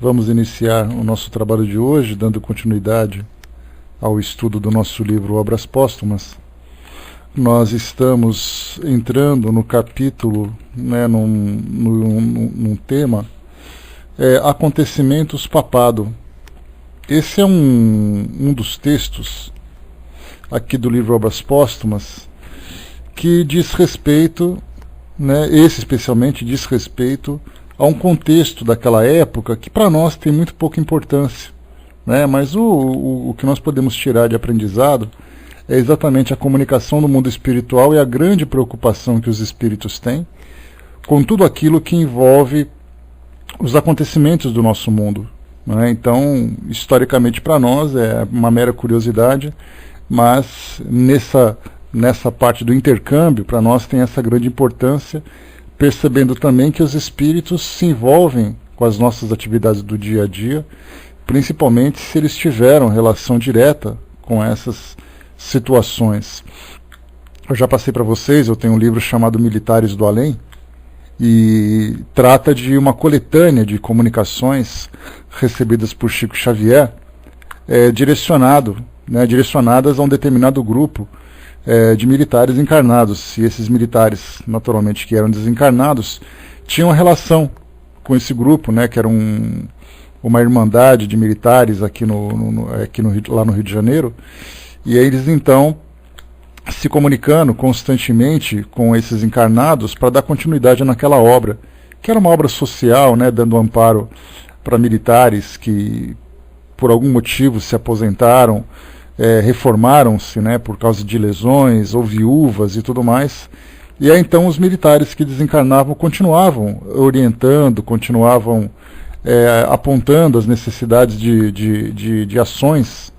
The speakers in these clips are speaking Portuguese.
Vamos iniciar o nosso trabalho de hoje, dando continuidade ao estudo do nosso livro Obras Póstumas. Nós estamos entrando no capítulo, num tema, Acontecimentos Papado. Esse é um dos textos aqui do livro Obras Póstumas que diz respeito, esse especialmente diz respeito a um contexto daquela época que para nós tem muito pouca importância, mas o que nós podemos tirar de aprendizado é exatamente a comunicação do mundo espiritual e a grande preocupação que os espíritos têm com tudo aquilo que envolve os acontecimentos do nosso mundo. Então, historicamente para nós é uma mera curiosidade, mas nessa parte do intercâmbio, para nós tem essa grande importância, percebendo também que os espíritos se envolvem com as nossas atividades do dia a dia, principalmente se eles tiveram relação direta com essas situações. Eu já passei para vocês, eu tenho um livro chamado Militares do Além, e trata de uma coletânea de comunicações recebidas por Chico Xavier, direcionadas a um determinado grupo de militares encarnados. E esses militares, naturalmente, que eram desencarnados, tinham relação com esse grupo, que era uma irmandade de militares aqui lá no Rio de Janeiro. E eles, então, se comunicando constantemente com esses encarnados para dar continuidade naquela obra, que era uma obra social, dando amparo para militares que, por algum motivo, se aposentaram, reformaram-se por causa de lesões ou viúvas e tudo mais. E aí então os militares que desencarnavam continuavam orientando, continuavam apontando as necessidades de ações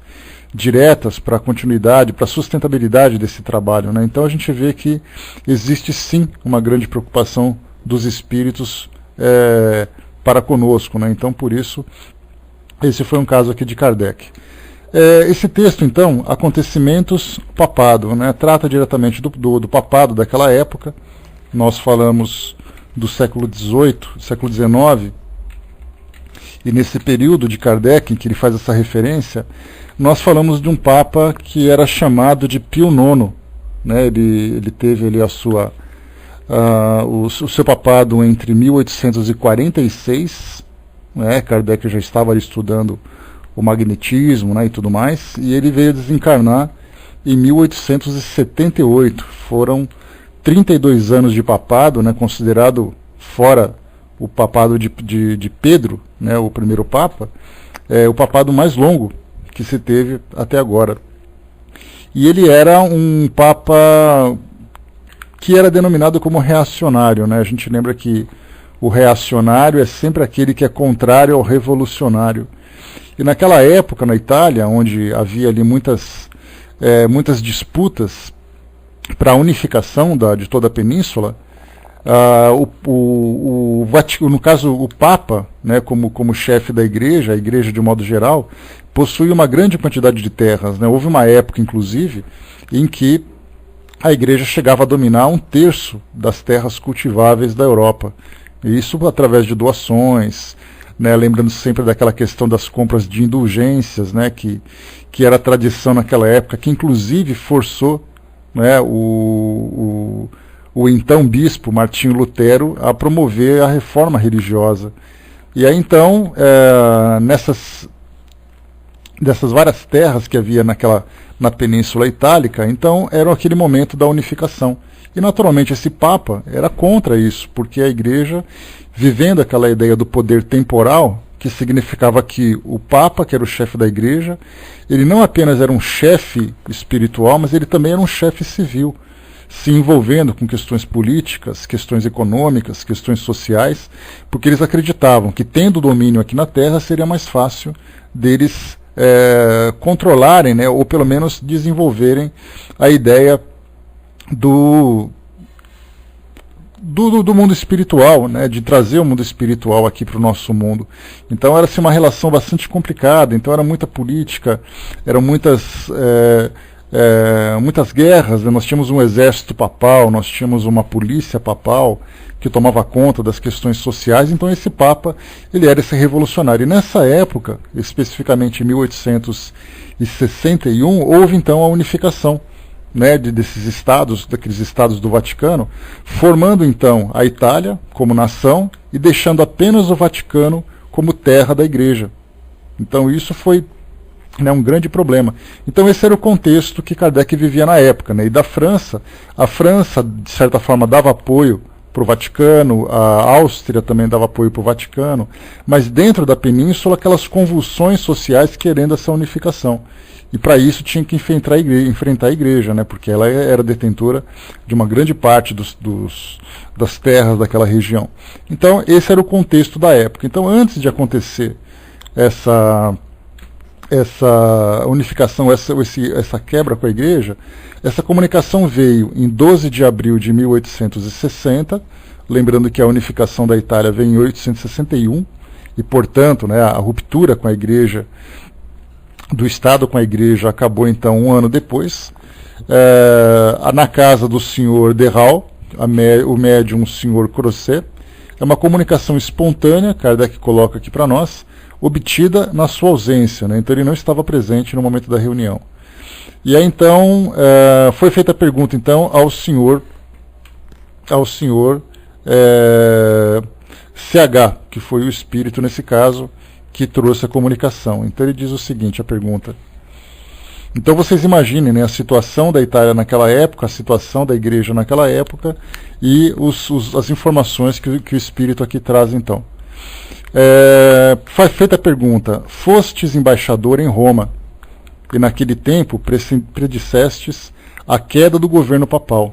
diretas para a continuidade, para a sustentabilidade desse trabalho. Então a gente vê que existe sim uma grande preocupação dos espíritos para conosco. Então por isso, esse foi um caso aqui de Kardec. Esse texto, então, Acontecimentos Papado, trata diretamente do papado daquela época. Nós falamos do século XVIII, século XIX, e nesse período de Kardec, em que ele faz essa referência, nós falamos de um Papa que era chamado de Pio IX. Ele teve ali o seu papado entre 1846, Kardec já estava ali estudando o magnetismo e tudo mais, e ele veio desencarnar em 1878. Foram 32 anos de papado, considerado, fora o papado de Pedro, o primeiro Papa, o papado mais longo que se teve até agora. E ele era um Papa que era denominado como reacionário. A gente lembra que o reacionário é sempre aquele que é contrário ao revolucionário. E naquela época, na Itália, onde havia ali muitas disputas para a unificação de toda a península, no caso o Papa, como chefe da igreja, a igreja de modo geral, possuía uma grande quantidade de terras. Houve uma época, inclusive, em que a igreja chegava a dominar 1/3 das terras cultiváveis da Europa. E isso através de doações, lembrando sempre daquela questão das compras de indulgências, que era tradição naquela época, que inclusive forçou o então bispo Martinho Lutero a promover a reforma religiosa. E aí então, dessas várias terras que havia na Península Itálica, então era aquele momento da unificação. E naturalmente esse Papa era contra isso, porque a igreja, vivendo aquela ideia do poder temporal, que significava que o Papa, que era o chefe da igreja, ele não apenas era um chefe espiritual, mas ele também era um chefe civil, se envolvendo com questões políticas, questões econômicas, questões sociais, porque eles acreditavam que, tendo domínio aqui na Terra, seria mais fácil deles controlarem, ou pelo menos desenvolverem a ideia do mundo espiritual, de trazer o mundo espiritual aqui para o nosso mundo. Então era uma relação bastante complicada. Então era muita política, eram muitas muitas guerras, né? Nós tínhamos um exército papal, nós tínhamos uma polícia papal que tomava conta das questões sociais. Então esse Papa, ele era esse revolucionário. E nessa época, especificamente em 1861, houve então a unificação, né, desses estados, daqueles estados do Vaticano, formando então a Itália como nação e deixando apenas o Vaticano como terra da Igreja. Então isso foi, né, um grande problema. Então esse era o contexto que Kardec vivia na época, né? E da França, a França de certa forma dava apoio para o Vaticano, a Áustria também dava apoio para o Vaticano, mas dentro da península aquelas convulsões sociais querendo essa unificação. E para isso tinha que enfrentar a igreja, né? Porque ela era detentora de uma grande parte das terras daquela região. Então esse era o contexto da época. Então antes de acontecer essa unificação, essa quebra com a igreja, essa comunicação veio em 12 de abril de 1860, lembrando que a unificação da Itália veio em 1861, e portanto, né, a ruptura com a igreja, do Estado com a igreja, acabou então um ano depois, na casa do senhor Derral, o médium senhor Crosset. É uma comunicação espontânea, Kardec coloca aqui para nós, obtida na sua ausência, né? Então ele não estava presente no momento da reunião. E aí então foi feita a pergunta então ao senhor CH, que foi o espírito nesse caso que trouxe a comunicação. Então ele diz o seguinte, a pergunta: então vocês imaginem, né, a situação da Itália naquela época, a situação da igreja naquela época e as informações que o espírito aqui traz então. Foi feita a pergunta: fostes embaixador em Roma e naquele tempo predissestes a queda do governo papal.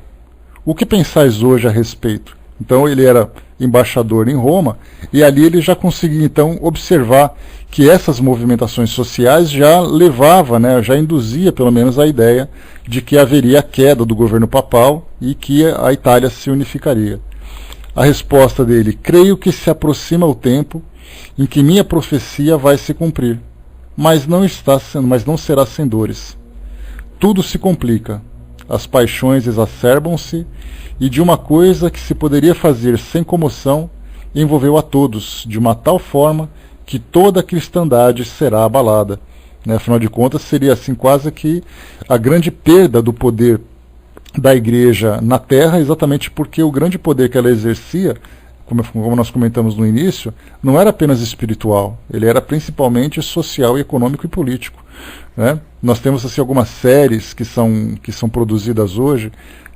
O que pensais hoje a respeito? Então ele era embaixador em Roma e ali ele já conseguia então observar que essas movimentações sociais já levava, né, já induzia pelo menos a ideia de que haveria a queda do governo papal e que a Itália se unificaria. A resposta dele: creio que se aproxima o tempo em que minha profecia vai se cumprir, mas não será sem dores. Tudo se complica, as paixões exacerbam-se, e de uma coisa que se poderia fazer sem comoção, envolveu a todos, de uma tal forma que toda a cristandade será abalada. Né? Afinal de contas, seria assim quase que a grande perda do poder da igreja na terra, exatamente porque o grande poder que ela exercia, como nós comentamos no início, não era apenas espiritual, ele era principalmente social, econômico e político. Né? Nós temos assim, algumas séries que são produzidas hoje,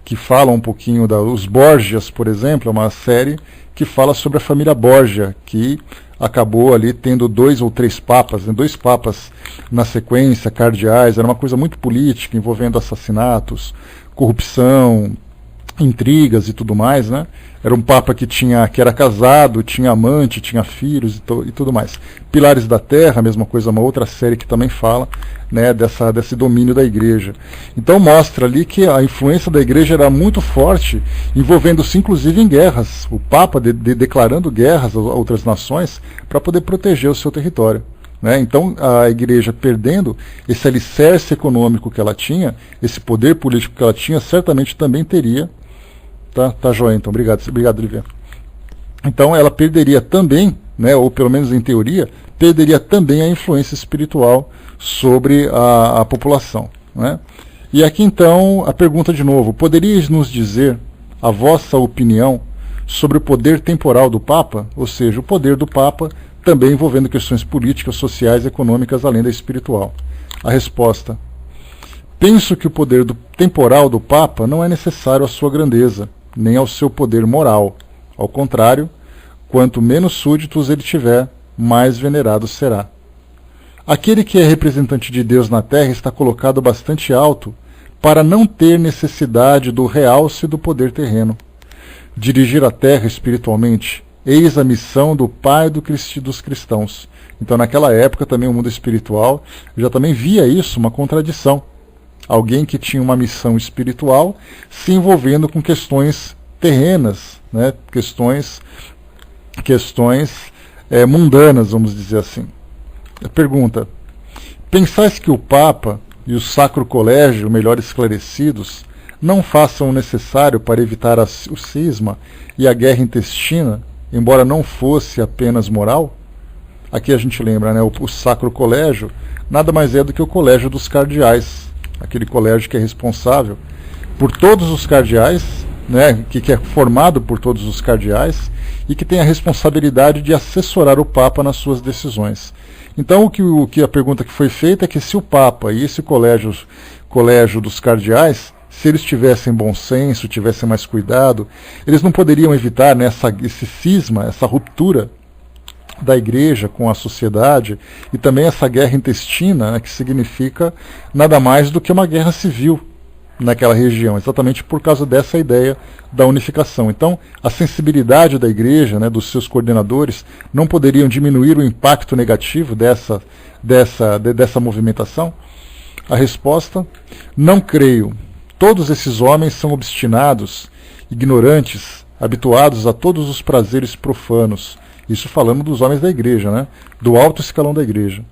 que falam um pouquinho os Borgias, por exemplo, é uma série que fala sobre a família Borgia, que acabou ali tendo 2 ou 3 papas, né? 2 papas na sequência, cardeais, era uma coisa muito política, envolvendo assassinatos, corrupção, intrigas e tudo mais, né? Era um papa que era casado, tinha amante, tinha filhos e tudo mais. Pilares da Terra, a mesma coisa, uma outra série que também fala, né, desse domínio da igreja. Então mostra ali que a influência da igreja era muito forte, envolvendo-se inclusive em guerras. O Papa declarando guerras a outras nações para poder proteger o seu território. Né? Então a igreja, perdendo esse alicerce econômico que ela tinha, esse poder político que ela tinha, certamente também teria. Tá joia, então, obrigado, Olivia. Então ela perderia também, né, ou pelo menos em teoria, perderia também a influência espiritual sobre a população. Né? E aqui então a pergunta de novo: poderíeis nos dizer a vossa opinião sobre o poder temporal do Papa? Ou seja, o poder do Papa também envolvendo questões políticas, sociais, econômicas, além da espiritual. A resposta: penso que o poder temporal do Papa não é necessário à sua grandeza, nem ao seu poder moral. Ao contrário, quanto menos súditos ele tiver, mais venerado será. Aquele que é representante de Deus na terra está colocado bastante alto para não ter necessidade do realce do poder terreno. Dirigir a terra espiritualmente, eis a missão do Pai dos cristãos. Então naquela época também o mundo espiritual já também via isso, uma contradição. Alguém que tinha uma missão espiritual se envolvendo com questões terrenas, né? questões mundanas, vamos dizer assim. A pergunta: pensais que o Papa e o Sacro Colégio melhor esclarecidos não façam o necessário para evitar o cisma e a guerra intestina, embora não fosse apenas moral? Aqui a gente lembra, né, o Sacro Colégio nada mais é do que o colégio dos cardeais, aquele colégio que é responsável por todos os cardeais, né, que é formado por todos os cardeais e que tem a responsabilidade de assessorar o Papa nas suas decisões. Então o que a pergunta que foi feita é que se o Papa e esse colégio dos cardeais, se eles tivessem bom senso, tivessem mais cuidado, eles não poderiam evitar, né, esse cisma, essa ruptura da igreja com a sociedade e também essa guerra intestina, né, que significa nada mais do que uma guerra civil naquela região, exatamente por causa dessa ideia da unificação. Então, a sensibilidade da igreja, né, dos seus coordenadores, não poderiam diminuir o impacto negativo dessa movimentação? A resposta: não creio. Todos esses homens são obstinados, ignorantes, habituados a todos os prazeres profanos. Isso falando dos homens da igreja, né, do alto escalão da igreja.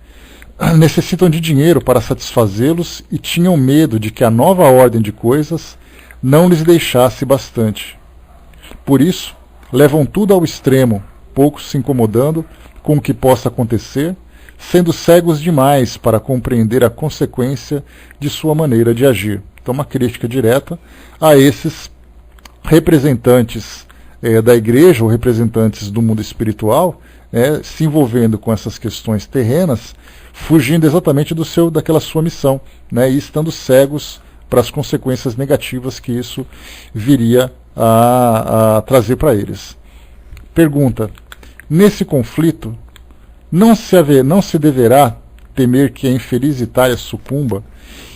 Necessitam de dinheiro para satisfazê-los e tinham medo de que a nova ordem de coisas não lhes deixasse bastante. Por isso, levam tudo ao extremo, poucos se incomodando com o que possa acontecer, sendo cegos demais para compreender a consequência de sua maneira de agir. Então, uma crítica direta a esses representantes da igreja ou representantes do mundo espiritual, se envolvendo com essas questões terrenas, fugindo exatamente daquela sua missão, né, e estando cegos para as consequências negativas que isso viria a trazer para eles. Pergunta: nesse conflito, não se deverá temer que a infeliz Itália sucumba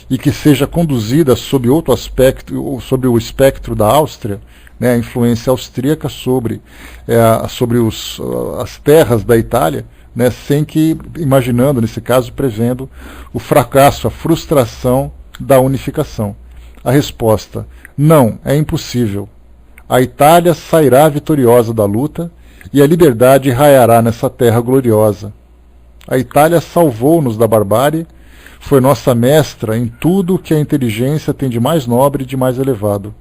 e que seja conduzida sob outro aspecto, sobre o espectro da Áustria, né, a influência austríaca sobre as terras da Itália, né, sem que, imaginando, nesse caso, prevendo o fracasso, a frustração da unificação? A resposta: não, é impossível. A Itália sairá vitoriosa da luta e a liberdade raiará nessa terra gloriosa. A Itália salvou-nos da barbárie, foi nossa mestra em tudo que a inteligência tem de mais nobre e de mais elevado.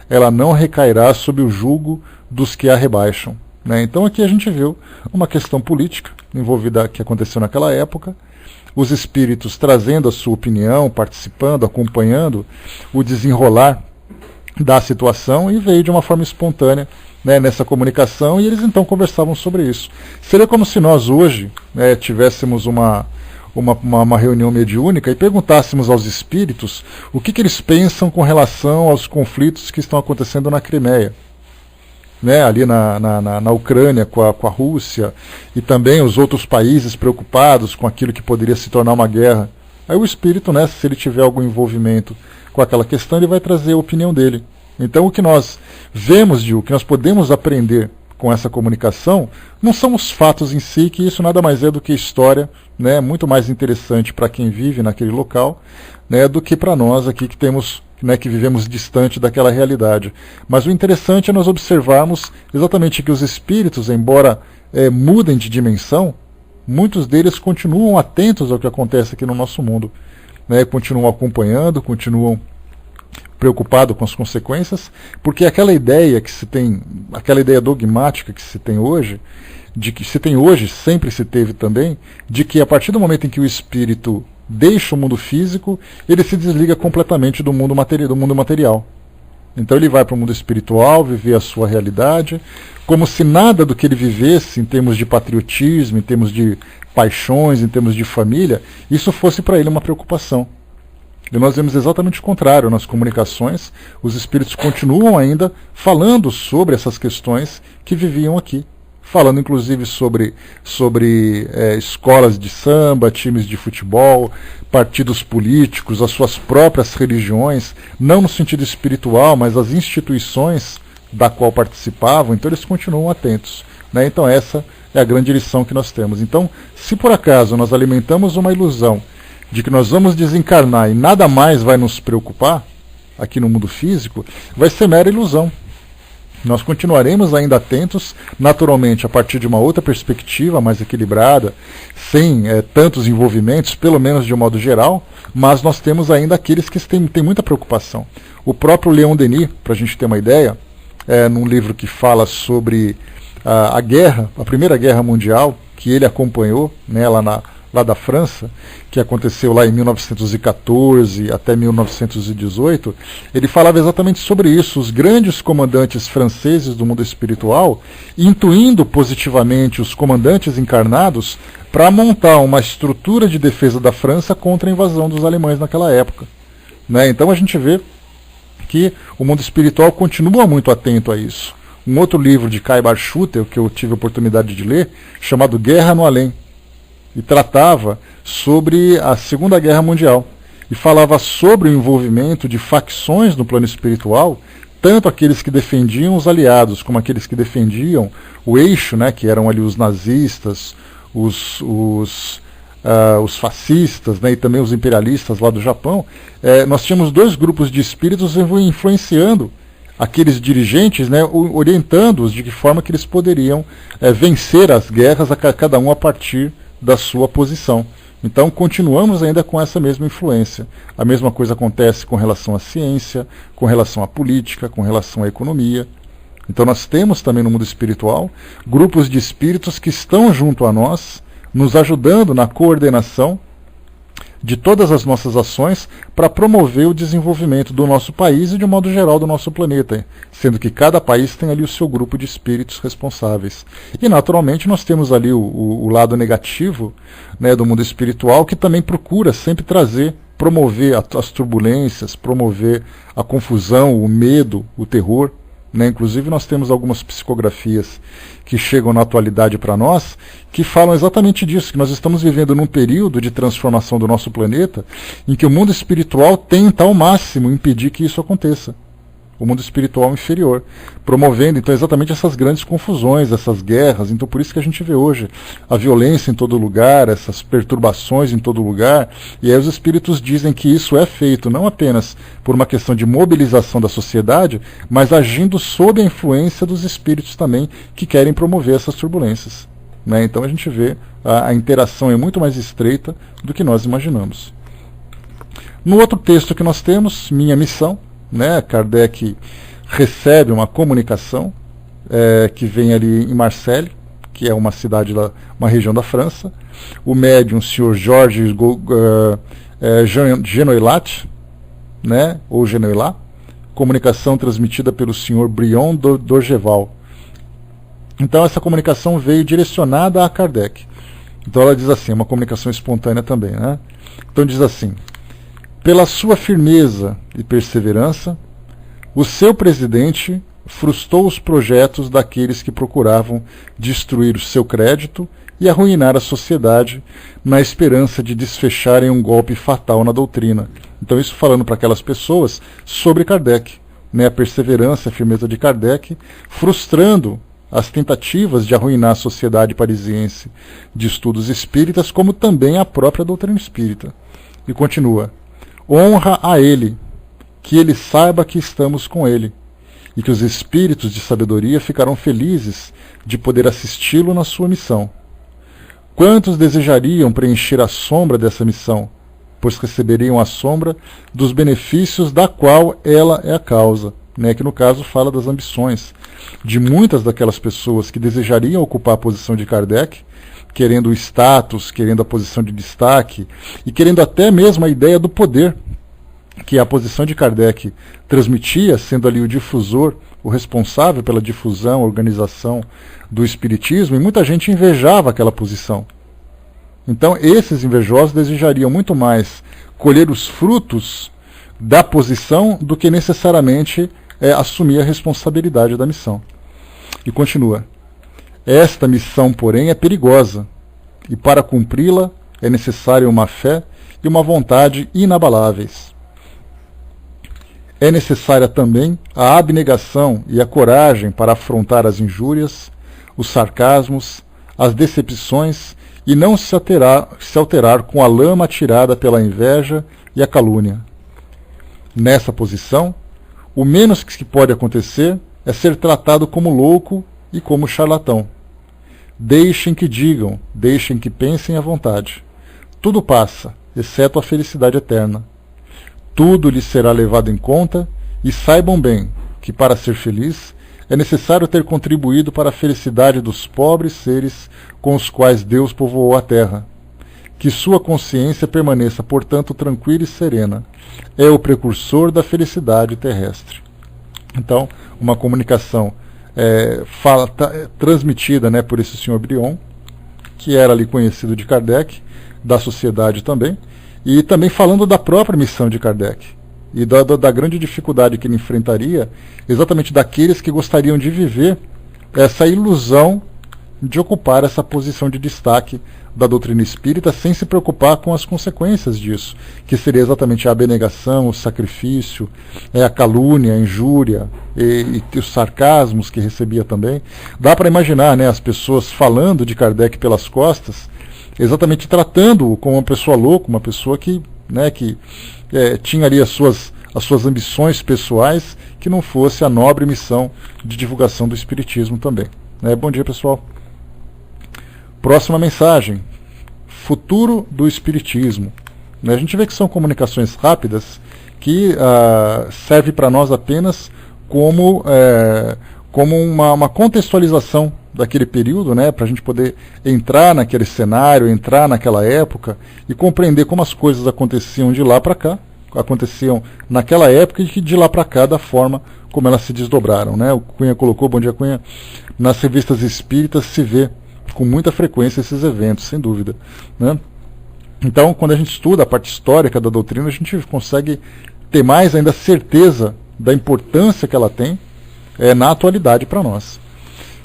Ela não recairá sob o jugo dos que a rebaixam. Né? Então aqui a gente viu uma questão política envolvida que aconteceu naquela época, os espíritos trazendo a sua opinião, participando, acompanhando o desenrolar da situação, e veio de uma forma espontânea, né, nessa comunicação, e eles então conversavam sobre isso. Seria como se nós hoje, né, tivéssemos uma reunião mediúnica e perguntássemos aos espíritos o que eles pensam com relação aos conflitos que estão acontecendo na Crimeia, né, ali na Ucrânia com a Rússia, e também os outros países preocupados com aquilo que poderia se tornar uma guerra. Aí o espírito, né, se ele tiver algum envolvimento com aquela questão, ele vai trazer a opinião dele. Então o que nós vemos, o que nós podemos aprender com essa comunicação não são os fatos em si, que isso nada mais é do que história, né, muito mais interessante para quem vive naquele local, né, do que para nós aqui que temos, né, que vivemos distante daquela realidade. Mas o interessante é nós observarmos exatamente que os espíritos, embora mudem de dimensão, muitos deles continuam atentos ao que acontece aqui no nosso mundo, né, continuam acompanhando, continuam preocupados com as consequências, porque aquela ideia que se tem, aquela ideia dogmática que se tem hoje, sempre se teve também, de que a partir do momento em que o espírito deixa o mundo físico, ele se desliga completamente do mundo material. Então ele vai para o mundo espiritual, viver a sua realidade, como se nada do que ele vivesse em termos de patriotismo, em termos de paixões, em termos de família, isso fosse para ele uma preocupação. E nós vemos exatamente o contrário nas comunicações. Os espíritos continuam ainda falando sobre essas questões que viviam aqui, falando inclusive sobre escolas de samba, times de futebol, partidos políticos, as suas próprias religiões, não no sentido espiritual, mas as instituições da qual participavam. Então eles continuam atentos, né? Então essa é a grande lição que nós temos. Então, se por acaso nós alimentamos uma ilusão de que nós vamos desencarnar e nada mais vai nos preocupar aqui no mundo físico, vai ser mera ilusão. Nós continuaremos ainda atentos, naturalmente, a partir de uma outra perspectiva mais equilibrada, sem tantos envolvimentos, pelo menos de um modo geral, mas nós temos ainda aqueles que têm muita preocupação. O próprio Leon Denis, para a gente ter uma ideia, num livro que fala sobre a guerra, a Primeira Guerra Mundial, que ele acompanhou, né, lá da França, que aconteceu lá em 1914 até 1918, ele falava exatamente sobre isso. Os grandes comandantes franceses do mundo espiritual, intuindo positivamente os comandantes encarnados para montar uma estrutura de defesa da França contra a invasão dos alemães naquela época. Né? Então a gente vê que o mundo espiritual continua muito atento a isso. Um outro livro de Kai Bar-Schutter, que eu tive a oportunidade de ler, chamado Guerra no Além, e tratava sobre a Segunda Guerra Mundial, e falava sobre o envolvimento de facções no plano espiritual, tanto aqueles que defendiam os aliados, como aqueles que defendiam o eixo, né, que eram ali os nazistas, os fascistas, né, e também os imperialistas lá do Japão. Nós tínhamos dois grupos de espíritos influenciando aqueles dirigentes, né, orientando-os de que forma que eles poderiam vencer as guerras, cada um a partir da sua posição. Então continuamos ainda com essa mesma influência. A mesma coisa acontece com relação à ciência, com relação à política, com relação à economia. Então nós temos também no mundo espiritual grupos de espíritos que estão junto a nós, nos ajudando na coordenação de todas as nossas ações para promover o desenvolvimento do nosso país e de um modo geral do nosso planeta, sendo que cada país tem ali o seu grupo de espíritos responsáveis. E naturalmente nós temos ali o lado negativo, né, do mundo espiritual, que também procura sempre promover as turbulências, promover a confusão, o medo, o terror. Né? Inclusive nós temos algumas psicografias que chegam na atualidade para nós, que falam exatamente disso, que nós estamos vivendo num período de transformação do nosso planeta, em que o mundo espiritual tenta ao máximo impedir que isso aconteça. O mundo espiritual inferior, promovendo então exatamente essas grandes confusões, essas guerras. Então por isso que a gente vê hoje a violência em todo lugar, essas perturbações em todo lugar, e aí os espíritos dizem que isso é feito não apenas por uma questão de mobilização da sociedade, mas agindo sob a influência dos espíritos também, que querem promover essas turbulências. Né? Então a gente vê a interação é muito mais estreita do que nós imaginamos. No outro texto que nós temos, Minha Missão, né, Kardec recebe uma comunicação que vem ali em Marseille, que é uma cidade, uma região da França. O médium, o senhor Georges Genoilat, né, ou Genoilat, comunicação transmitida pelo senhor Brion d'Orgeval. Então essa comunicação veio direcionada a Kardec. Então ela diz assim, uma comunicação espontânea também, né? Então diz assim: pela sua firmeza e perseverança, o seu presidente frustrou os projetos daqueles que procuravam destruir o seu crédito e arruinar a sociedade na esperança de desfecharem um golpe fatal na doutrina. Então isso falando para aquelas pessoas sobre Kardec, né, a perseverança e a firmeza de Kardec, frustrando as tentativas de arruinar a sociedade parisiense de estudos espíritas, como também a própria doutrina espírita. E continua: honra a ele, que ele saiba que estamos com ele, e que os espíritos de sabedoria ficarão felizes de poder assisti-lo na sua missão. Quantos desejariam preencher a sombra dessa missão, pois receberiam a sombra dos benefícios da qual ela é a causa, né? Que no caso fala das ambições de muitas daquelas pessoas que desejariam ocupar a posição de Kardec, querendo o status, querendo a posição de destaque e querendo até mesmo a ideia do poder que a posição de Kardec transmitia, sendo ali o difusor, o responsável pela difusão, organização do espiritismo, e muita gente invejava aquela posição. Então esses invejosos desejariam muito mais colher os frutos da posição do que necessariamente assumir a responsabilidade da missão. E continua: esta missão, porém, é perigosa, e para cumpri-la é necessária uma fé e uma vontade inabaláveis. É necessária também a abnegação e a coragem para afrontar as injúrias, os sarcasmos, as decepções e não se alterar com a lama tirada pela inveja e a calúnia. Nessa posição, o menos que pode acontecer é ser tratado como louco e como charlatão. Deixem que digam, deixem que pensem à vontade. Tudo passa, exceto a felicidade eterna. Tudo lhes será levado em conta, e saibam bem que, para ser feliz, é necessário ter contribuído para a felicidade dos pobres seres com os quais Deus povoou a terra. Que sua consciência permaneça, portanto, tranquila e serena. É o precursor da felicidade terrestre. Então, uma comunicação transmitida, né, por esse senhor Brion, que era ali conhecido de Kardec, da sociedade também, e também falando da própria missão de Kardec, e da grande dificuldade que ele enfrentaria, exatamente daqueles que gostariam de viver essa ilusão de ocupar essa posição de destaque da doutrina espírita sem se preocupar com as consequências disso, que seria exatamente a abnegação, o sacrifício, a calúnia, a injúria e os sarcasmos que recebia também. Dá para imaginar, né, as pessoas falando de Kardec pelas costas, exatamente tratando-o como uma pessoa louca, uma pessoa que tinha ali as suas ambições pessoais, que não fosse a nobre missão de divulgação do Espiritismo também. Bom dia, pessoal. Próxima mensagem: futuro do Espiritismo. A gente vê que são comunicações rápidas que servem para nós apenas como uma contextualização daquele período, né, para a gente poder entrar naquele cenário, entrar naquela época e compreender como as coisas aconteciam de lá para cá, aconteciam naquela época e que de lá para cá da forma como elas se desdobraram, né? O Cunha colocou, bom dia Cunha, nas revistas espíritas se vê com muita frequência esses eventos, sem dúvida, né? Então, quando a gente estuda a parte histórica da doutrina, a gente consegue ter mais ainda certeza da importância que ela tem na atualidade para nós.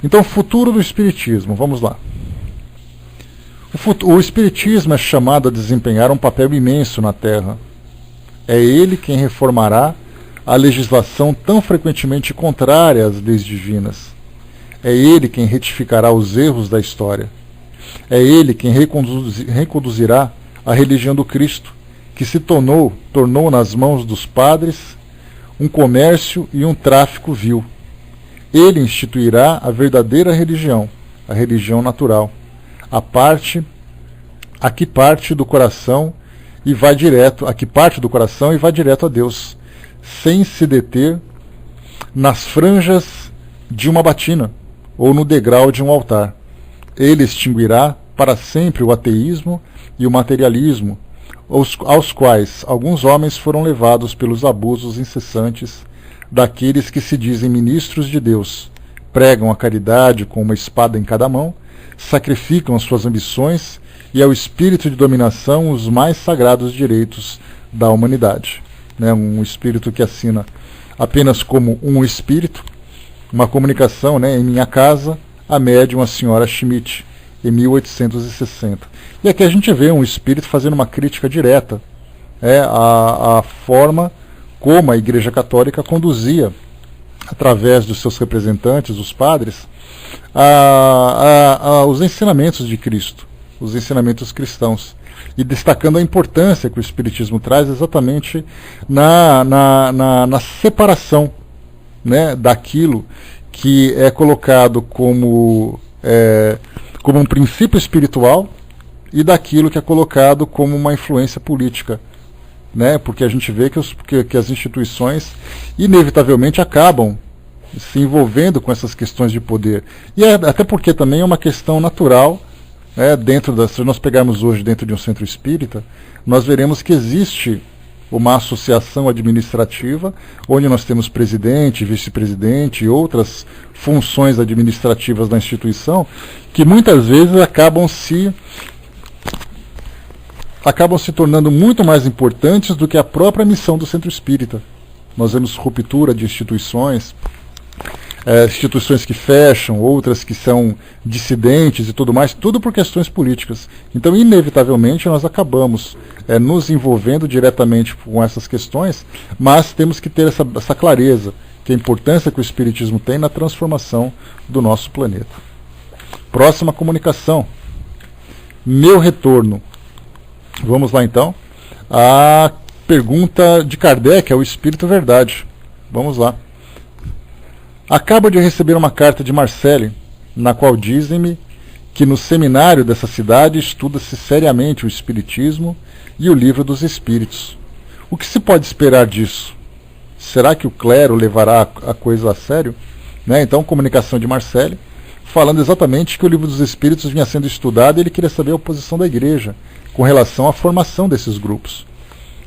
Então, futuro do Espiritismo, vamos lá. O Espiritismo é chamado a desempenhar um papel imenso na Terra. É ele quem reformará a legislação tão frequentemente contrária às leis divinas. É ele quem retificará os erros da história. É ele quem reconduzirá a religião do Cristo, que se tornou nas mãos dos padres um comércio e um tráfico vil. Ele instituirá a verdadeira religião, a religião natural, a que parte do coração e vai direto a Deus, sem se deter nas franjas de uma batina ou no degrau de um altar. Ele extinguirá para sempre o ateísmo e o materialismo, aos quais alguns homens foram levados pelos abusos incessantes daqueles que se dizem ministros de Deus, pregam a caridade com uma espada em cada mão, sacrificam as suas ambições e ao espírito de dominação os mais sagrados direitos da humanidade. Um espírito que assina apenas como um espírito, uma comunicação, em minha casa, a médium a senhora Schmidt, em 1860. E aqui a gente vê um espírito fazendo uma crítica direta à forma como a Igreja Católica conduzia, através dos seus representantes, os padres, os ensinamentos de Cristo, os ensinamentos cristãos, e destacando a importância que o Espiritismo traz exatamente na separação, daquilo que é colocado como um princípio espiritual e daquilo que é colocado como uma influência política. Porque a gente vê que as instituições inevitavelmente acabam se envolvendo com essas questões de poder. E até porque também é uma questão natural, se nós pegarmos hoje dentro de um centro espírita, nós veremos que existe uma associação administrativa, onde nós temos presidente, vice-presidente e outras funções administrativas da instituição, que muitas vezes acabam se tornando muito mais importantes do que a própria missão do centro espírita. Nós vemos ruptura de instituições, instituições que fecham, outras que são dissidentes e tudo mais, tudo por questões políticas. Então, inevitavelmente, nós acabamos nos envolvendo diretamente com essas questões, mas temos que ter essa clareza, que a importância que o Espiritismo tem na transformação do nosso planeta. Próxima comunicação. Meu retorno. Vamos lá então. A pergunta de Kardec é o Espírito Verdade. Vamos lá. Acabo de receber uma carta de Marcelle, na qual dizem-me que no seminário dessa cidade estuda-se seriamente o Espiritismo e o Livro dos Espíritos. O que se pode esperar disso? Será que o clero levará a coisa a sério? Né? Então, comunicação de Marcelle, falando exatamente que o Livro dos Espíritos vinha sendo estudado e ele queria saber a posição da Igreja com relação à formação desses grupos.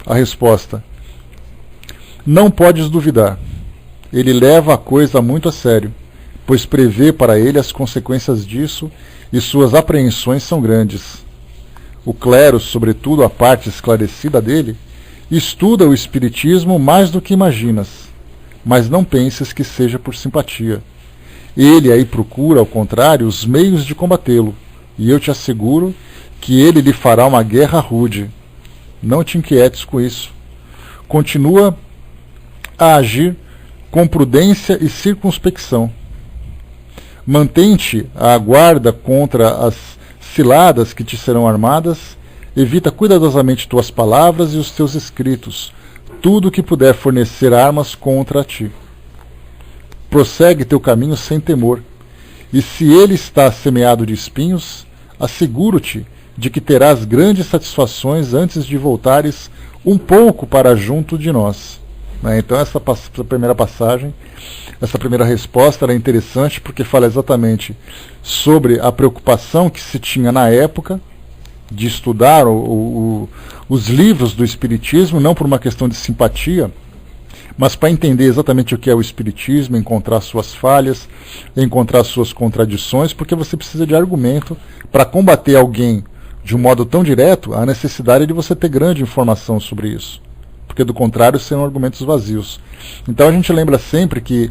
A resposta: não podes duvidar. Ele leva a coisa muito a sério, pois prevê para ele as consequências disso e suas apreensões são grandes. O clero, sobretudo a parte esclarecida dele, estuda o Espiritismo mais do que imaginas, mas não penses que seja por simpatia. Ele aí procura, ao contrário, os meios de combatê-lo, e eu te asseguro que ele lhe fará uma guerra rude. Não te inquietes com isso. Continua a agir com prudência e circunspecção. Mantém-te à guarda contra as ciladas que te serão armadas, evita cuidadosamente tuas palavras e os teus escritos, tudo que puder fornecer armas contra ti. Prossegue teu caminho sem temor, e se ele está semeado de espinhos, asseguro-te de que terás grandes satisfações antes de voltares um pouco para junto de nós. Então essa primeira passagem, essa primeira resposta era interessante porque fala exatamente sobre a preocupação que se tinha na época de estudar os livros do Espiritismo, não por uma questão de simpatia, mas para entender exatamente o que é o Espiritismo, encontrar suas falhas, encontrar suas contradições, porque você precisa de argumento para combater alguém de um modo tão direto. A necessidade de você ter grande informação sobre isso, porque do contrário serão argumentos vazios. Então a gente lembra sempre que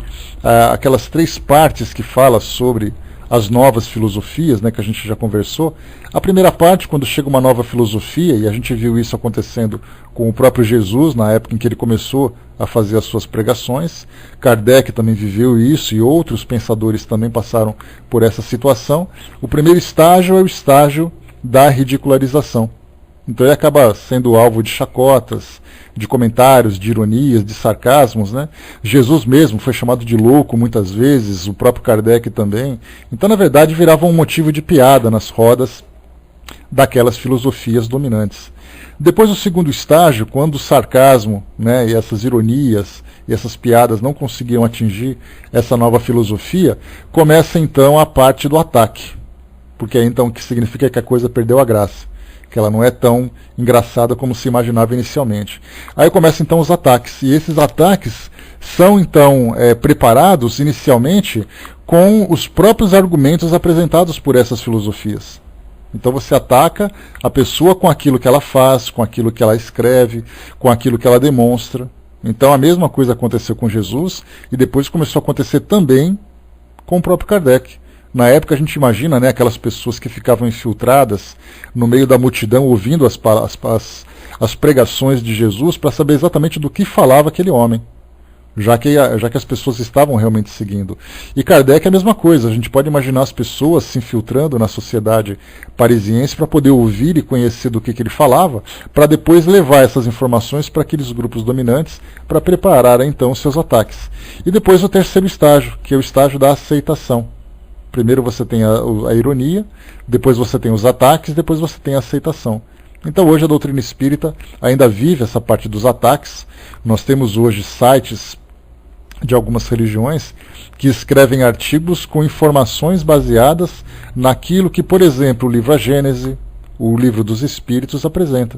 aquelas 3 partes que fala sobre as novas filosofias, né, que a gente já conversou, a primeira parte, quando chega uma nova filosofia, e a gente viu isso acontecendo com o próprio Jesus, na época em que ele começou a fazer as suas pregações, Kardec também viveu isso, e outros pensadores também passaram por essa situação. O primeiro estágio é o estágio da ridicularização. Então ele acaba sendo alvo de chacotas, de comentários, de ironias, de sarcasmos, né? Jesus mesmo foi chamado de louco muitas vezes, o próprio Kardec também. Então, na verdade, virava um motivo de piada nas rodas daquelas filosofias dominantes. Depois, o segundo estágio, quando o sarcasmo, né, e essas ironias e essas piadas não conseguiam atingir essa nova filosofia, começa então a parte do ataque. Porque aí então o que significa que a coisa perdeu a graça, que ela não é tão engraçada como se imaginava inicialmente. Aí começam então os ataques, e esses ataques são então preparados inicialmente com os próprios argumentos apresentados por essas filosofias. Então você ataca a pessoa com aquilo que ela faz, com aquilo que ela escreve, com aquilo que ela demonstra. Então a mesma coisa aconteceu com Jesus, e depois começou a acontecer também com o próprio Kardec. Na época a gente imagina, né, aquelas pessoas que ficavam infiltradas no meio da multidão ouvindo as pregações de Jesus para saber exatamente do que falava aquele homem, já que as pessoas estavam realmente seguindo. E Kardec é a mesma coisa, a gente pode imaginar as pessoas se infiltrando na sociedade parisiense para poder ouvir e conhecer do que ele falava, para depois levar essas informações para aqueles grupos dominantes para preparar então seus ataques. E depois o terceiro estágio, que é o estágio da aceitação. Primeiro você tem a ironia, depois você tem os ataques, depois você tem a aceitação. Então hoje a doutrina espírita ainda vive essa parte dos ataques. Nós temos hoje sites de algumas religiões que escrevem artigos com informações baseadas naquilo que, por exemplo, o livro A Gênese, o livro dos Espíritos apresenta.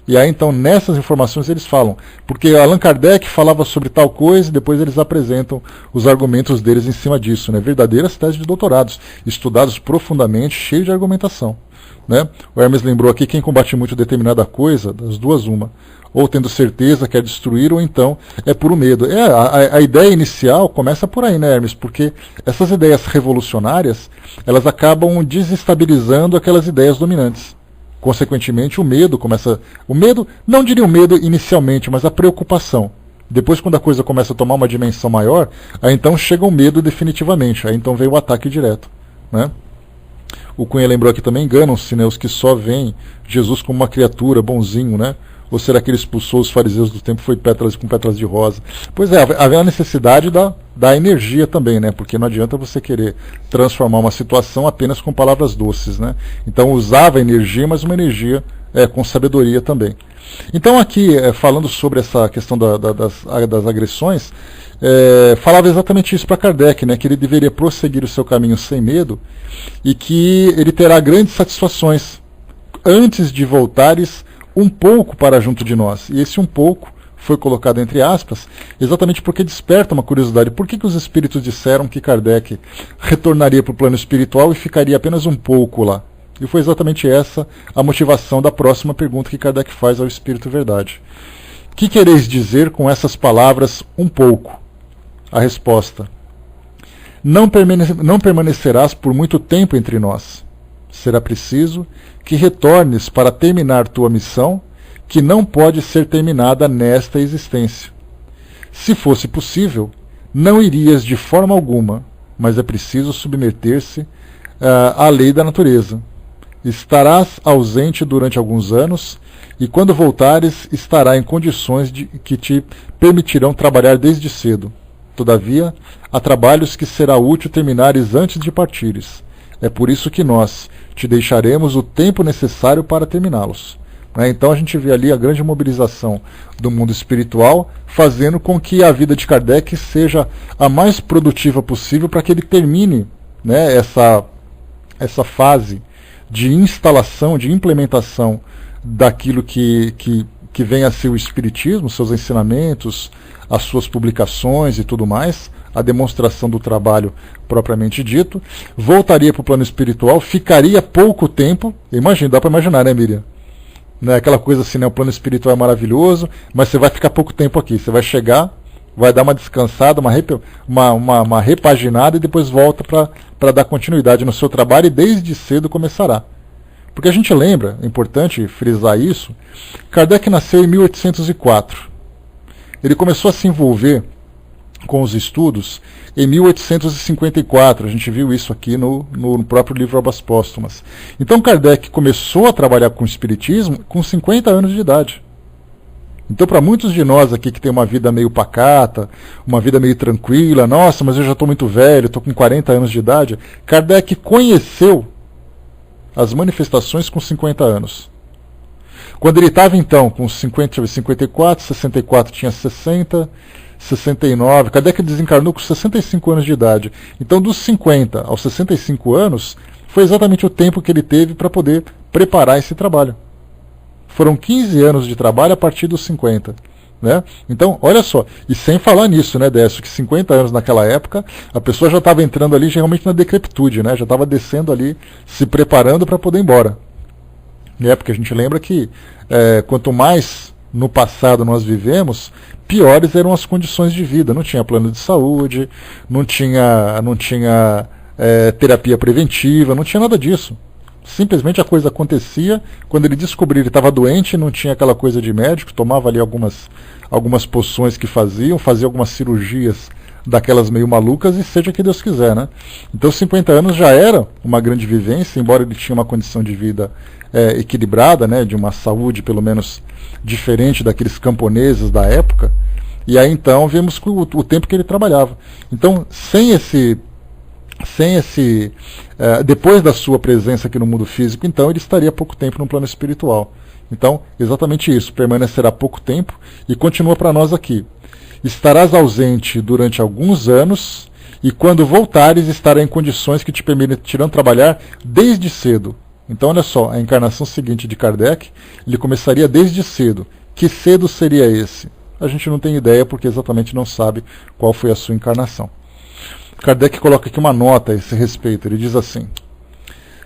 E aí então nessas informações eles falam, porque Allan Kardec falava sobre tal coisa e depois eles apresentam os argumentos deles em cima disso, né? Verdadeiras teses de doutorados, estudados profundamente, cheios de argumentação, né? O Hermes lembrou aqui, quem combate muito determinada coisa, das duas uma, ou tendo certeza quer destruir, ou então é puro medo. A ideia inicial começa por aí, né, Hermes? Porque essas ideias revolucionárias, elas acabam desestabilizando aquelas ideias dominantes. Consequentemente, o medo começa... O medo, não diria o medo inicialmente, mas a preocupação. Depois, quando a coisa começa a tomar uma dimensão maior, aí então chega o medo definitivamente. Aí então vem o ataque direto, né? O Cunha lembrou aqui também, enganam-se, né, os que só veem Jesus como uma criatura, bonzinho, né? Ou será que ele expulsou os fariseus do templo foi com pétalas de rosa? Pois é, havia a necessidade da energia também, né? Porque não adianta você querer transformar uma situação apenas com palavras doces, né? Então usava energia, mas uma energia com sabedoria também. Então aqui, falando sobre essa questão das agressões, falava exatamente isso para Kardec, né? Que ele deveria prosseguir o seu caminho sem medo e que ele terá grandes satisfações antes de voltares um pouco para junto de nós. E esse um pouco foi colocado entre aspas, exatamente porque desperta uma curiosidade. Por que os espíritos disseram que Kardec retornaria para o plano espiritual e ficaria apenas um pouco lá? E foi exatamente essa a motivação da próxima pergunta que Kardec faz ao Espírito Verdade. Que quereis dizer com essas palavras um pouco? A resposta: não permanecerás por muito tempo entre nós. Será preciso que retornes para terminar tua missão, que não pode ser terminada nesta existência. Se fosse possível, não irias de forma alguma, mas é preciso submeter-se à lei da natureza. Estarás ausente durante alguns anos, e quando voltares, estará em condições que te permitirão trabalhar desde cedo. Todavia, há trabalhos que será útil terminares antes de partires. É por isso que nós te deixaremos o tempo necessário para terminá-los. Então a gente vê ali a grande mobilização do mundo espiritual, fazendo com que a vida de Kardec seja a mais produtiva possível para que ele termine, né, essa fase de instalação, de implementação daquilo que vem a ser o Espiritismo, seus ensinamentos, as suas publicações e tudo mais, a demonstração do trabalho propriamente dito, voltaria para o plano espiritual, ficaria pouco tempo, imagina, dá para imaginar, né, Miriam? Né, aquela coisa assim, né, o plano espiritual é maravilhoso, mas você vai ficar pouco tempo aqui, você vai chegar, vai dar uma descansada, uma repaginada e depois volta para dar continuidade no seu trabalho e desde cedo começará. Porque a gente lembra, é importante frisar isso, Kardec nasceu em 1804. Ele começou a se envolver com os estudos em 1854, a gente viu isso aqui no próprio livro Obras Póstumas. Então Kardec começou a trabalhar com o Espiritismo com 50 anos de idade. Então para muitos de nós aqui que tem uma vida meio pacata, uma vida meio tranquila, nossa, mas eu já estou muito velho, estou com 40 anos de idade, Kardec conheceu as manifestações com 50 anos. Quando ele estava então com 54, 64 tinha 60, 69, Kardec desencarnou com 65 anos de idade. Então dos 50 aos 65 anos foi exatamente o tempo que ele teve para poder preparar esse trabalho. Foram 15 anos de trabalho a partir dos 50. Né? Então, olha só, e sem falar nisso, né, Décio, que 50 anos naquela época, a pessoa já estava entrando ali realmente na decrepitude, né? Já estava descendo ali, se preparando para poder ir embora. Porque a gente lembra que quanto mais no passado nós vivemos, piores eram as condições de vida. Não tinha plano de saúde, não tinha terapia preventiva, não tinha nada disso. Simplesmente a coisa acontecia, quando ele descobriu que ele estava doente, não tinha aquela coisa de médico, tomava ali algumas poções que fazia algumas cirurgias daquelas meio malucas e seja o que Deus quiser, né? Então 50 anos já era uma grande vivência, embora ele tinha uma condição de vida equilibrada, né, de uma saúde pelo menos diferente daqueles camponeses da época, e aí então vemos o tempo que ele trabalhava. Então depois da sua presença aqui no mundo físico, então ele estaria pouco tempo no plano espiritual. Então, exatamente isso, permanecerá pouco tempo e continua para nós aqui. Estarás ausente durante alguns anos e quando voltares estará em condições que te permitirão trabalhar desde cedo. Então, olha só, a encarnação seguinte de Kardec, ele começaria desde cedo. Que cedo seria esse? A gente não tem ideia porque exatamente não sabe qual foi a sua encarnação. Kardec coloca aqui uma nota a esse respeito. Ele diz assim: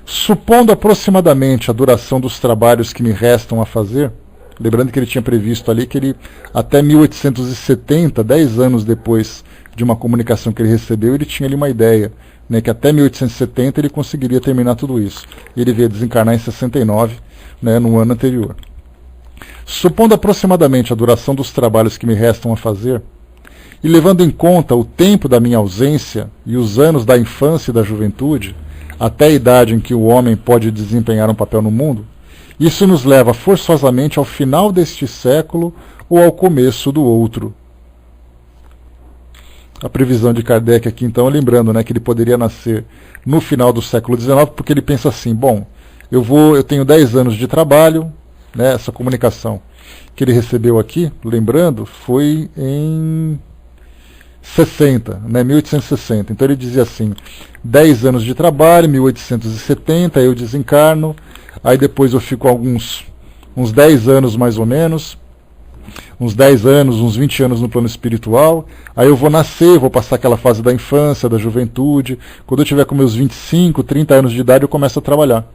supondo aproximadamente a duração dos trabalhos que me restam a fazer, lembrando que ele tinha previsto ali que ele, até 1870, 10 anos depois de uma comunicação que ele recebeu, ele tinha ali uma ideia, né, que até 1870 ele conseguiria terminar tudo isso. Ele veio desencarnar em 69, né, no ano anterior. Supondo aproximadamente a duração dos trabalhos que me restam a fazer, e levando em conta o tempo da minha ausência e os anos da infância e da juventude, até a idade em que o homem pode desempenhar um papel no mundo, Isso nos leva forçosamente ao final deste século ou ao começo do outro. A previsão de Kardec aqui, então, lembrando, né, que ele poderia nascer no final do século XIX, porque ele pensa assim, bom, eu tenho 10 anos de trabalho, né, essa comunicação que ele recebeu aqui, lembrando, foi em 60, né, 1860. Então ele dizia assim, 10 anos de trabalho, 1870, eu desencarno, aí depois eu fico uns 10 anos mais ou menos, uns 10 anos, uns 20 anos no plano espiritual, aí eu vou nascer, vou passar aquela fase da infância, da juventude, quando eu tiver com meus 25, 30 anos de idade eu começo a trabalhar.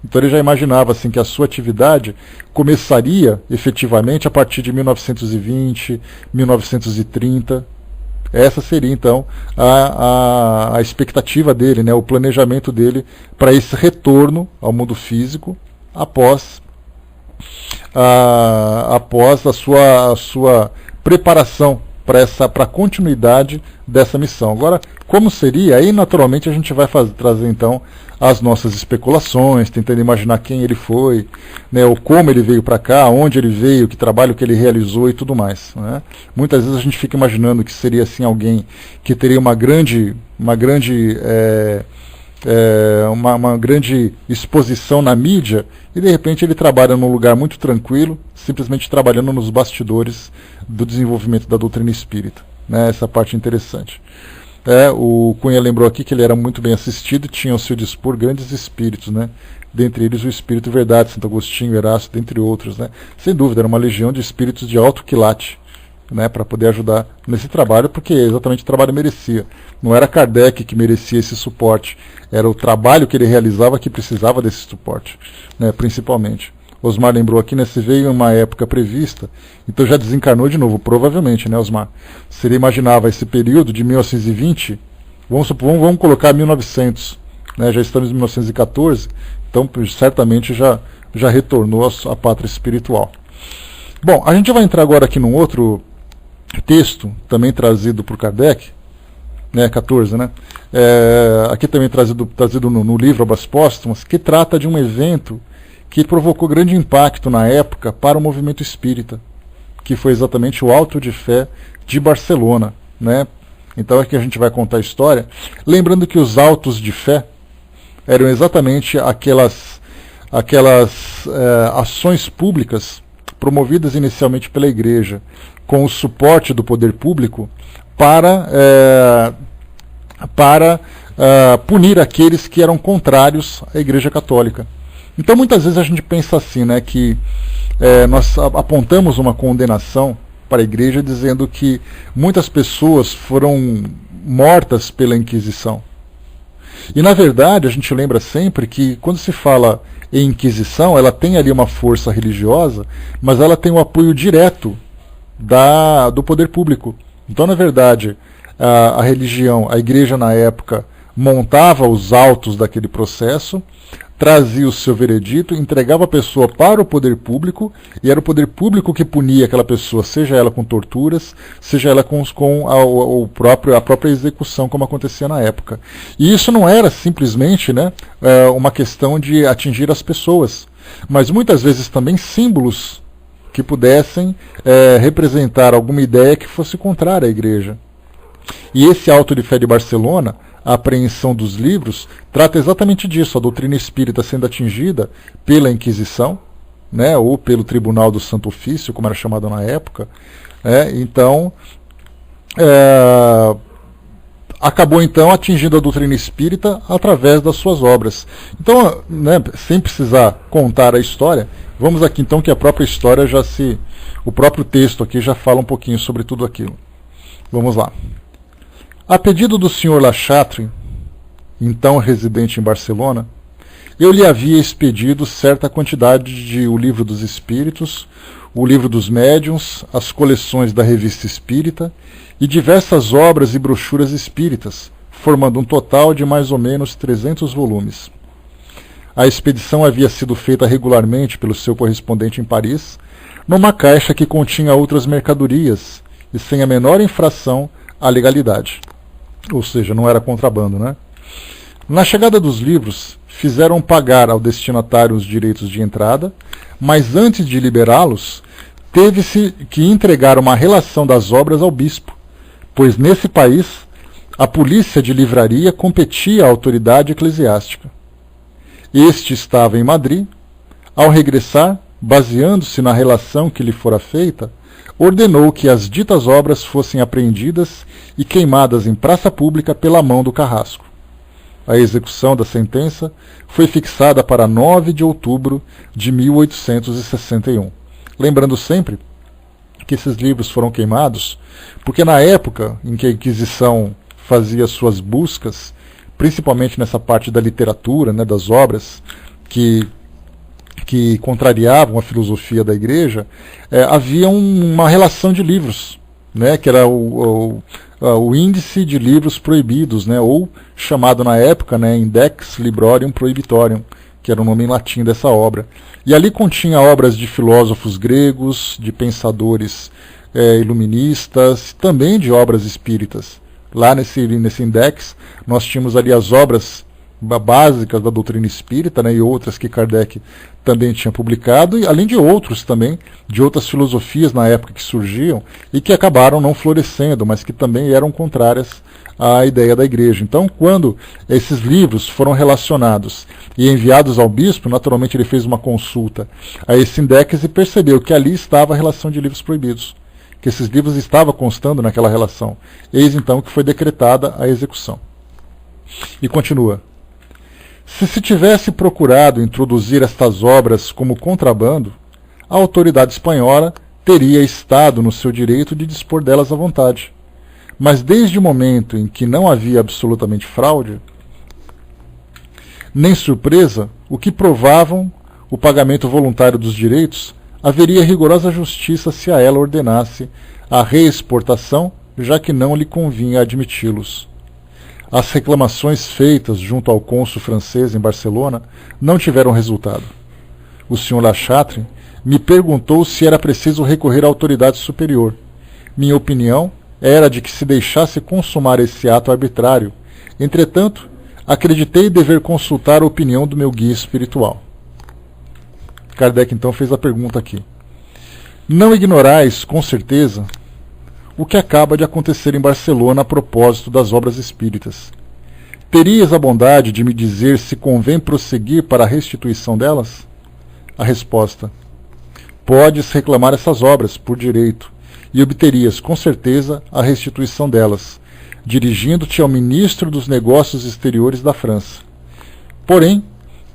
Então ele já imaginava assim, que a sua atividade começaria efetivamente a partir de 1920, 1930. Essa seria então a expectativa dele, né, o planejamento dele para esse retorno ao mundo físico após a sua preparação para a continuidade dessa missão. Agora, como seria? Aí naturalmente a gente vai trazer então as nossas especulações, tentando imaginar quem ele foi, né, ou como ele veio para cá, onde ele veio, que trabalho que ele realizou e tudo mais, né? Muitas vezes a gente fica imaginando que seria assim alguém que teria uma grande exposição na mídia e de repente ele trabalha num lugar muito tranquilo, simplesmente trabalhando nos bastidores do desenvolvimento da doutrina espírita, né? Essa parte interessante. O Cunha lembrou aqui que ele era muito bem assistido e tinha ao seu dispor grandes espíritos, né? Dentre eles o Espírito Verdade, Santo Agostinho, Erasto, dentre outros, né? Sem dúvida, era uma legião de espíritos de alto quilate, né, para poder ajudar nesse trabalho, porque exatamente o trabalho merecia. Não era Kardec que merecia esse suporte, era o trabalho que ele realizava que precisava desse suporte, né, principalmente. Osmar lembrou aqui, né, se veio em uma época prevista, então já desencarnou de novo, provavelmente, né, Osmar? Se ele imaginava esse período de 1920, vamos colocar 1900, né, já estamos em 1914, então certamente já retornou à pátria espiritual. Bom, a gente vai entrar agora aqui num outro texto, também trazido por Kardec, né, 14, né? Aqui também trazido no livro Obras Póstumas, que trata de um evento que provocou grande impacto na época para o movimento espírita, que foi exatamente o Auto de Fé de Barcelona, né? Então aqui a gente vai contar a história, lembrando que os autos de fé eram exatamente aquelas ações públicas promovidas inicialmente pela Igreja, com o suporte do poder público para punir aqueles que eram contrários à Igreja Católica. Então muitas vezes a gente pensa assim, né, que nós apontamos uma condenação para a Igreja dizendo que muitas pessoas foram mortas pela Inquisição. E na verdade a gente lembra sempre que quando se fala em Inquisição, ela tem ali uma força religiosa, mas ela tem o apoio direto do poder público. Então, na verdade, a religião, a Igreja na época, montava os autos daquele processo, trazia o seu veredito, entregava a pessoa para o poder público, e era o poder público que punia aquela pessoa, seja ela com torturas, seja ela com a própria execução, como acontecia na época. E isso não era simplesmente, né, uma questão de atingir as pessoas, mas muitas vezes também símbolos que pudessem representar alguma ideia que fosse contrária à Igreja. E esse Auto de Fé de Barcelona, a apreensão dos livros, trata exatamente disso, a doutrina espírita sendo atingida pela Inquisição, né, ou pelo Tribunal do Santo Ofício, como era chamado na época. Então, acabou então atingindo a doutrina espírita através das suas obras. Então, né, sem precisar contar a história, vamos aqui então que a própria história o próprio texto aqui já fala um pouquinho sobre tudo aquilo. Vamos lá. A pedido do Sr. La Chatre, então residente em Barcelona, eu lhe havia expedido certa quantidade de O Livro dos Espíritos, O Livro dos Médiuns, as coleções da Revista Espírita e diversas obras e brochuras espíritas, formando um total de mais ou menos 300 volumes. A expedição havia sido feita regularmente pelo seu correspondente em Paris, numa caixa que continha outras mercadorias e sem a menor infração à legalidade. Ou seja, não era contrabando, né? Na chegada dos livros, fizeram pagar ao destinatário os direitos de entrada, mas antes de liberá-los, teve-se que entregar uma relação das obras ao bispo, pois nesse país a polícia de livraria competia à autoridade eclesiástica. Este estava em Madrid. Ao regressar, baseando-se na relação que lhe fora feita, ordenou que as ditas obras fossem apreendidas e queimadas em praça pública pela mão do carrasco. A execução da sentença foi fixada para 9 de outubro de 1861. Lembrando sempre que esses livros foram queimados porque na época em que a Inquisição fazia suas buscas, principalmente nessa parte da literatura, né, das obras que contrariavam a filosofia da Igreja, havia uma relação de livros, né, que era o índice de livros proibidos, né, ou chamado na época, né, Index Librorium Prohibitorium, que era o nome em latim dessa obra. E ali continha obras de filósofos gregos, de pensadores iluministas, também de obras espíritas. Lá nesse index nós tínhamos ali as obras básicas da doutrina espírita, né, e outras que Kardec também tinha publicado, e além de outros também, de outras filosofias na época que surgiam e que acabaram não florescendo, mas que também eram contrárias à ideia da Igreja. Então, quando esses livros foram relacionados e enviados ao bispo, naturalmente ele fez uma consulta a esse index e percebeu que ali estava a relação de livros proibidos, que esses livros estavam constando naquela relação. Eis então que foi decretada a execução. E continua. Se tivesse procurado introduzir estas obras como contrabando, a autoridade espanhola teria estado no seu direito de dispor delas à vontade. Mas desde o momento em que não havia absolutamente fraude, nem surpresa, o que provavam o pagamento voluntário dos direitos, haveria rigorosa justiça se a ela ordenasse a reexportação, já que não lhe convinha admiti-los. As reclamações feitas junto ao cônsul francês em Barcelona não tiveram resultado. O Sr. Lachatre me perguntou se era preciso recorrer à autoridade superior. Minha opinião era de que se deixasse consumar esse ato arbitrário. Entretanto, acreditei dever consultar a opinião do meu guia espiritual. Kardec então fez a pergunta aqui. Não ignorais, com certeza, o que acaba de acontecer em Barcelona a propósito das obras espíritas. Terias a bondade de me dizer se convém prosseguir para a restituição delas? A resposta. Podes reclamar essas obras, por direito, e obterias, com certeza, a restituição delas, dirigindo-te ao ministro dos Negócios Exteriores da França. Porém,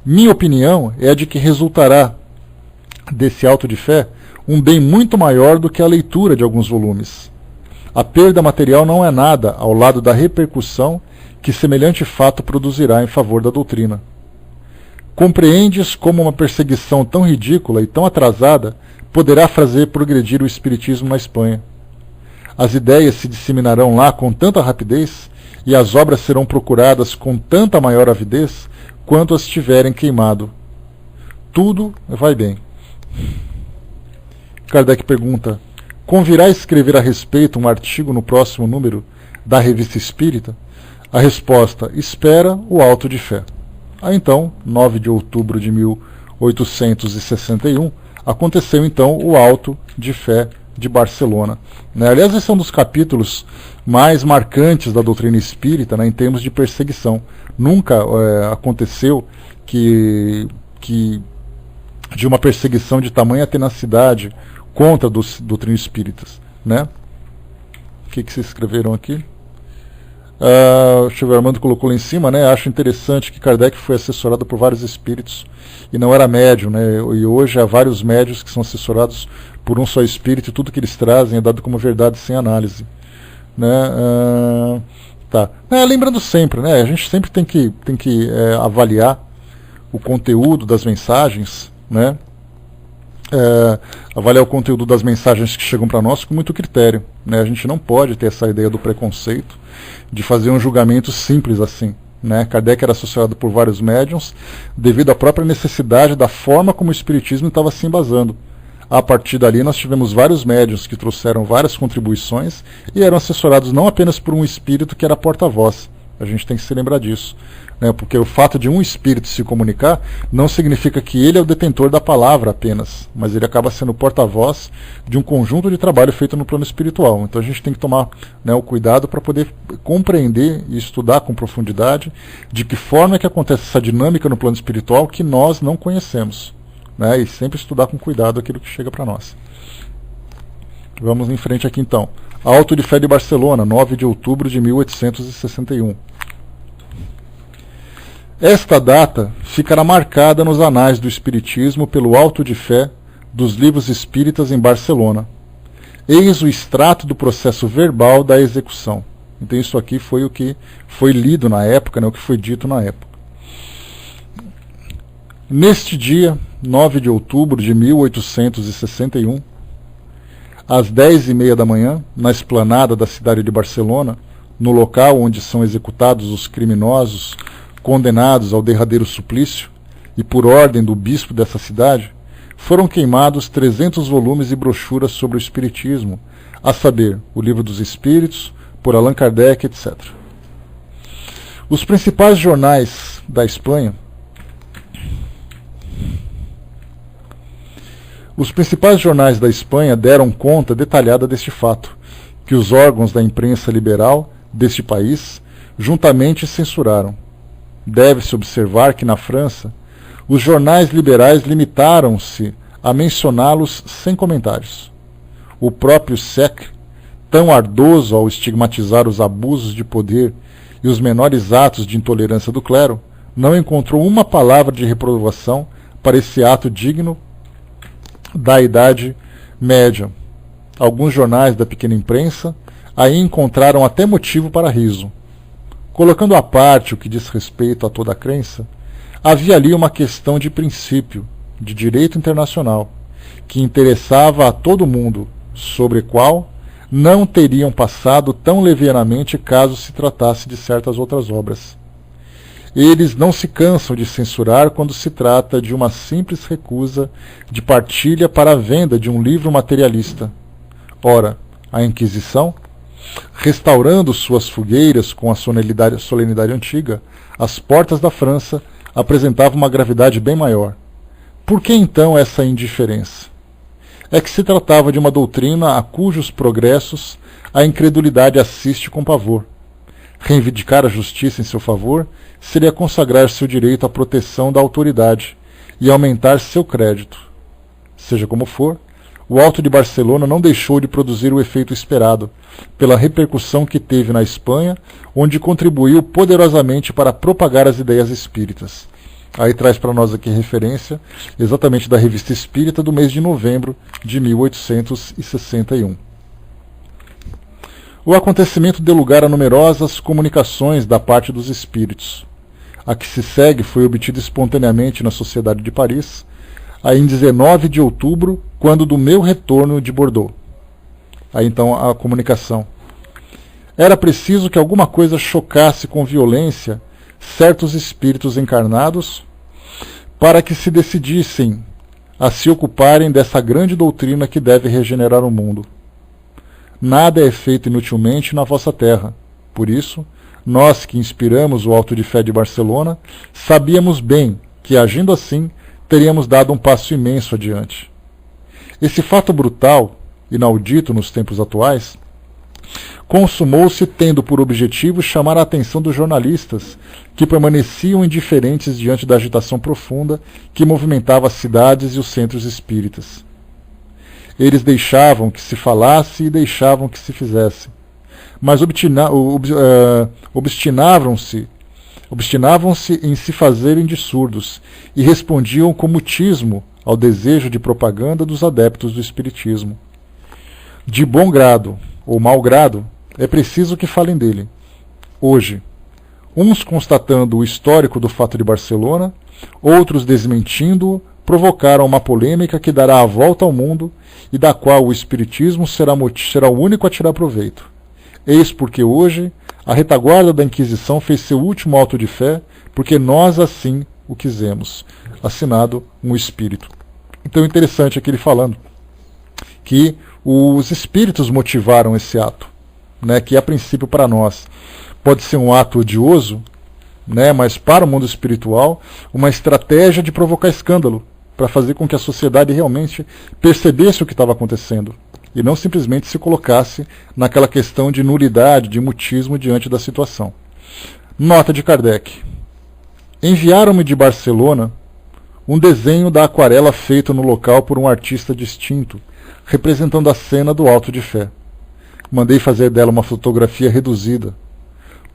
minha opinião é a de que resultará desse auto de fé um bem muito maior do que a leitura de alguns volumes. A perda material não é nada ao lado da repercussão que semelhante fato produzirá em favor da doutrina. Compreendes como uma perseguição tão ridícula e tão atrasada poderá fazer progredir o espiritismo na Espanha. As ideias se disseminarão lá com tanta rapidez e as obras serão procuradas com tanta maior avidez quanto as tiverem queimado. Tudo vai bem. Kardec pergunta: convirá escrever a respeito um artigo no próximo número da Revista Espírita? A resposta: espera o auto de fé. Então, 9 de outubro de 1861, aconteceu então o auto de fé de Barcelona. Aliás, esse é um dos capítulos mais marcantes da doutrina espírita, em termos de perseguição. Nunca aconteceu que de uma perseguição de tamanha tenacidade contra dos doutrinas espíritas. O que vocês escreveram aqui? O Armando colocou lá em cima, acho interessante que Kardec foi assessorado por vários espíritos e não era médium, e hoje há vários médios que são assessorados por um só espírito e tudo que eles trazem é dado como verdade sem análise. Lembrando sempre, a gente sempre tem que avaliar o conteúdo das mensagens, avaliar o conteúdo das mensagens que chegam para nós com muito critério. A gente não pode ter essa ideia do preconceito, de fazer um julgamento simples assim. Kardec era associado por vários médiuns devido à própria necessidade da forma como o espiritismo estava se embasando. A partir dali nós tivemos vários médiuns que trouxeram várias contribuições e eram assessorados não apenas por um espírito que era porta-voz. A gente tem que se lembrar disso, né? Porque o fato de um espírito se comunicar não significa que ele é o detentor da palavra apenas, mas ele acaba sendo porta-voz de um conjunto de trabalho feito no plano espiritual. Então a gente tem que tomar, né, o cuidado para poder compreender e estudar com profundidade de que forma é que acontece essa dinâmica no plano espiritual que nós não conhecemos, né? E sempre estudar com cuidado aquilo que chega para nós. Vamos em frente aqui então. Auto de Fé de Barcelona, 9 de outubro de 1861. Esta data ficará marcada nos anais do Espiritismo pelo auto de fé dos livros espíritas em Barcelona. Eis o extrato do processo verbal da execução. Então isso aqui foi o que foi lido na época, né, o que foi dito na época. Neste dia, 9 de outubro de 1861, às 10h30 da manhã, na esplanada da cidade de Barcelona, no local onde são executados os criminosos condenados ao derradeiro suplício, e por ordem do bispo dessa cidade, foram queimados 300 volumes e brochuras sobre o Espiritismo, a saber, o Livro dos Espíritos, por Allan Kardec, etc. Os principais jornais da Espanha deram conta detalhada deste fato, que os órgãos da imprensa liberal deste país juntamente censuraram. Deve-se observar que na França, os jornais liberais limitaram-se a mencioná-los sem comentários. O próprio Sec, tão ardoso ao estigmatizar os abusos de poder e os menores atos de intolerância do clero, não encontrou uma palavra de reprovação para esse ato digno da Idade Média. Alguns jornais da pequena imprensa aí encontraram até motivo para riso. Colocando à parte o que diz respeito a toda a crença, havia ali uma questão de princípio, de direito internacional, que interessava a todo mundo, sobre qual não teriam passado tão levianamente caso se tratasse de certas outras obras. Eles não se cansam de censurar quando se trata de uma simples recusa de partilha para a venda de um livro materialista. Ora, a Inquisição, restaurando suas fogueiras com a solenidade antiga, às portas da França, apresentava uma gravidade bem maior. Por que então essa indiferença? É que se tratava de uma doutrina a cujos progressos a incredulidade assiste com pavor. Reivindicar a justiça em seu favor seria consagrar seu direito à proteção da autoridade e aumentar seu crédito. Seja como for, o Auto de Barcelona não deixou de produzir o efeito esperado, pela repercussão que teve na Espanha, onde contribuiu poderosamente para propagar as ideias espíritas. Aí traz para nós aqui referência exatamente da Revista Espírita do mês de novembro de 1861. O acontecimento deu lugar a numerosas comunicações da parte dos espíritos. A que se segue foi obtida espontaneamente na Sociedade de Paris, aí em 19 de outubro, quando do meu retorno de Bordeaux. Aí então a comunicação. Era preciso que alguma coisa chocasse com violência certos espíritos encarnados para que se decidissem a se ocuparem dessa grande doutrina que deve regenerar o mundo. Nada é feito inutilmente na vossa terra. Por isso, nós que inspiramos o Auto de Fé de Barcelona, sabíamos bem que, agindo assim, teríamos dado um passo imenso adiante. Esse fato brutal, inaudito nos tempos atuais, consumou-se tendo por objetivo chamar a atenção dos jornalistas, que permaneciam indiferentes diante da agitação profunda que movimentava as cidades e os centros espíritas. Eles deixavam que se falasse e deixavam que se fizesse, mas obstinavam-se em se fazerem de surdos e respondiam com mutismo ao desejo de propaganda dos adeptos do espiritismo. De bom grado ou mau grado, é preciso que falem dele. Hoje, uns constatando o histórico do fato de Barcelona, outros desmentindo-o, provocaram uma polêmica que dará a volta ao mundo e da qual o espiritismo será o único a tirar proveito. Eis porque hoje a retaguarda da Inquisição fez seu último auto de fé, porque nós assim o quisemos. Assinado um espírito. Então é interessante aqui ele falando que os espíritos motivaram esse ato, né, que é a princípio para nós. pode ser um ato odioso, né, mas para o mundo espiritual, uma estratégia de provocar escândalo, para fazer com que a sociedade realmente percebesse o que estava acontecendo, e não simplesmente se colocasse naquela questão de nulidade, de mutismo diante da situação. Nota de Kardec. Enviaram-me de Barcelona um desenho da aquarela feito no local por um artista distinto, representando a cena do Auto de Fé. Mandei fazer dela uma fotografia reduzida.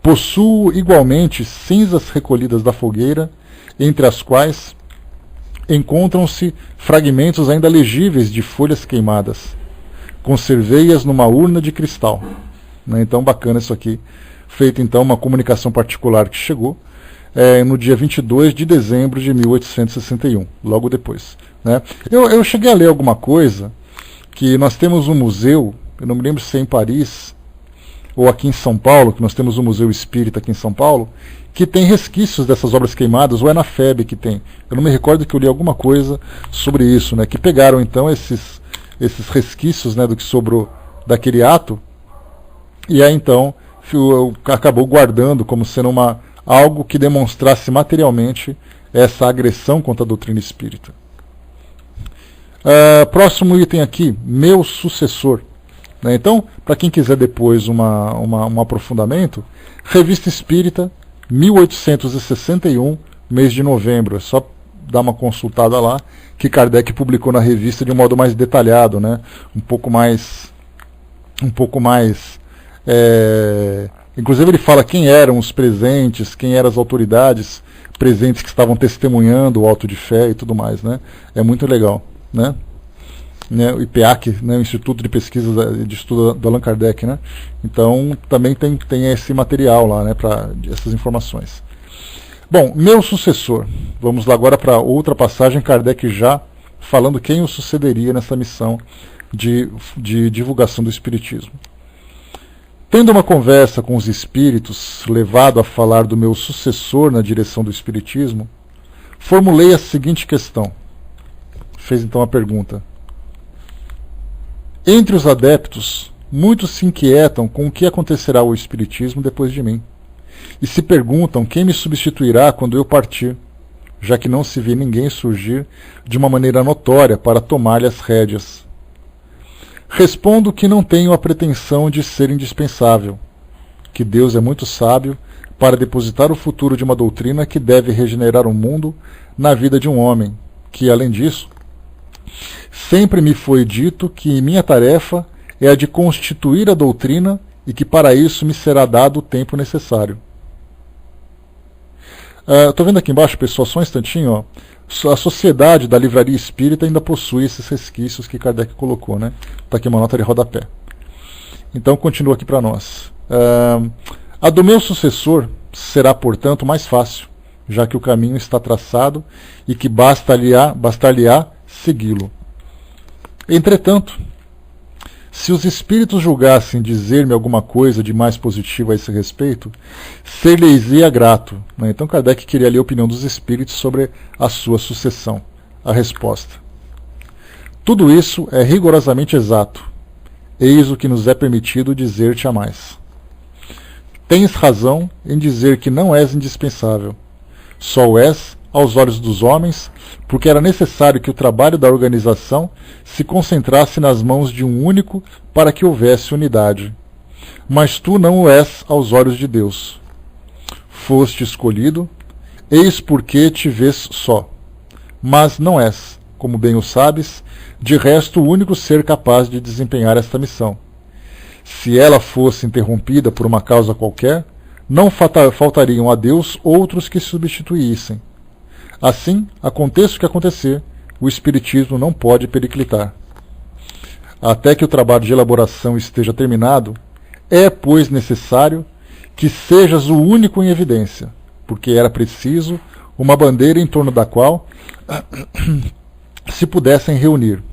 Possuo igualmente cinzas recolhidas da fogueira, entre as quais encontram-se fragmentos ainda legíveis de folhas queimadas. Conservei-as numa urna de cristal. Então, bacana isso aqui. Feita, então, uma comunicação particular que chegou no dia 22 de dezembro de 1861, logo depois. Né? Eu cheguei a ler alguma coisa, que nós temos um museu, eu não me lembro se é em Paris, ou aqui em São Paulo, que nós temos um Museu Espírita aqui em São Paulo, que tem resquícios dessas obras queimadas, ou é na FEB que tem. Eu não me recordo que eu li alguma coisa sobre isso, né? Que pegaram então esses resquícios, né, do que sobrou daquele ato, e aí então acabou guardando como sendo algo que demonstrasse materialmente essa agressão contra a doutrina espírita. Próximo item aqui, meu sucessor. Então, para quem quiser depois um aprofundamento, Revista Espírita, 1861, mês de novembro. É só dar uma consultada lá, que Kardec publicou na revista de um modo mais detalhado, né? Um pouco mais inclusive ele fala quem eram os presentes, quem eram as autoridades presentes que estavam testemunhando o Auto de Fé e tudo mais, né? É muito legal, né? O IPEAC, né, o Instituto de Pesquisa de Estudo do Allan Kardec, né? Então também tem esse material lá, né, para essas informações. Bom, meu sucessor. Vamos lá agora para outra passagem, Kardec já falando quem o sucederia nessa missão de divulgação do Espiritismo. Tendo uma conversa com os espíritos, levado a falar do meu sucessor na direção do Espiritismo, formulei a seguinte questão. Fez então a pergunta. Entre os adeptos, muitos se inquietam com o que acontecerá ao Espiritismo depois de mim, e se perguntam quem me substituirá quando eu partir, já que não se vê ninguém surgir de uma maneira notória para tomar-lhe as rédeas. Respondo que não tenho a pretensão de ser indispensável, que Deus é muito sábio para depositar o futuro de uma doutrina que deve regenerar o mundo na vida de um homem, que, além disso, sempre me foi dito que minha tarefa é a de constituir a doutrina e que para isso me será dado o tempo necessário. Estou vendo aqui embaixo, pessoal, só um instantinho. Ó. A Sociedade da Livraria Espírita ainda possui esses resquícios que Kardec colocou. Né? Está aqui uma nota de rodapé. Então, continua aqui para nós. A do meu sucessor será, portanto, mais fácil, já que o caminho está traçado e que bastar-lhe-á segui-lo. Entretanto, se os espíritos julgassem dizer-me alguma coisa de mais positivo a esse respeito, ser-lhes-ia grato. Né? Então Kardec queria ali a opinião dos espíritos sobre a sua sucessão. A resposta. Tudo isso é rigorosamente exato. Eis o que nos é permitido dizer-te a mais. Tens razão em dizer que não és indispensável. Só o és aos olhos dos homens, porque era necessário que o trabalho da organização se concentrasse nas mãos de um único para que houvesse unidade. Mas tu não o és aos olhos de Deus. Foste escolhido, eis porque te vês só. Mas não és, como bem o sabes, de resto o único ser capaz de desempenhar esta missão. Se ela fosse interrompida por uma causa qualquer, não faltariam a Deus outros que substituíssem. Assim, aconteça o que acontecer, o Espiritismo não pode periclitar. Até que o trabalho de elaboração esteja terminado, é, pois, necessário que sejas o único em evidência, porque era preciso uma bandeira em torno da qual se pudessem reunir.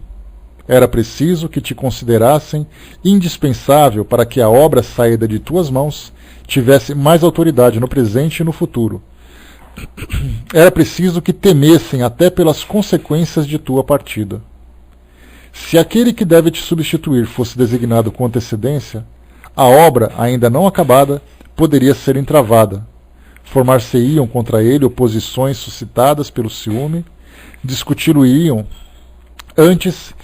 Era preciso que te considerassem indispensável para que a obra saída de tuas mãos tivesse mais autoridade no presente e no futuro. Era preciso que temessem até pelas consequências de tua partida. Se aquele que deve te substituir fosse designado com antecedência, a obra, ainda não acabada, poderia ser entravada. Formar-se-iam contra ele oposições suscitadas pelo ciúme, discutir-o-iam antes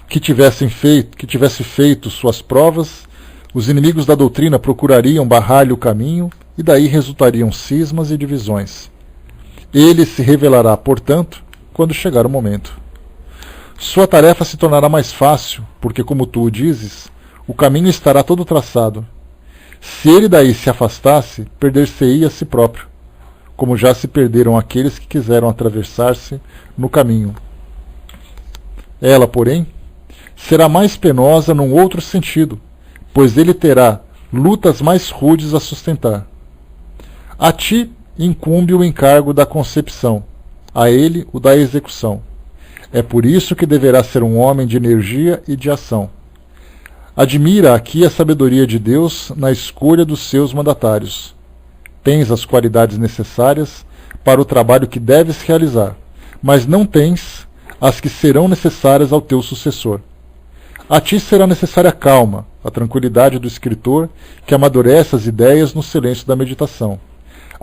que tivesse feito suas provas, os inimigos da doutrina procurariam barrar-lhe o caminho, e daí resultariam cismas e divisões. Ele se revelará, portanto, quando chegar o momento. Sua tarefa se tornará mais fácil, porque, como tu o dizes, o caminho estará todo traçado. Se ele daí se afastasse, perder-se-ia a si próprio, como já se perderam aqueles que quiseram atravessar-se no caminho. Ela, porém, será mais penosa num outro sentido, pois ele terá lutas mais rudes a sustentar. A ti incumbe o encargo da concepção, a ele o da execução. É por isso que deverá ser um homem de energia e de ação. Admira aqui a sabedoria de Deus na escolha dos seus mandatários. Tens as qualidades necessárias para o trabalho que deves realizar, mas não tens as que serão necessárias ao teu sucessor. A ti será necessária a calma, a tranquilidade do escritor que amadurece as ideias no silêncio da meditação.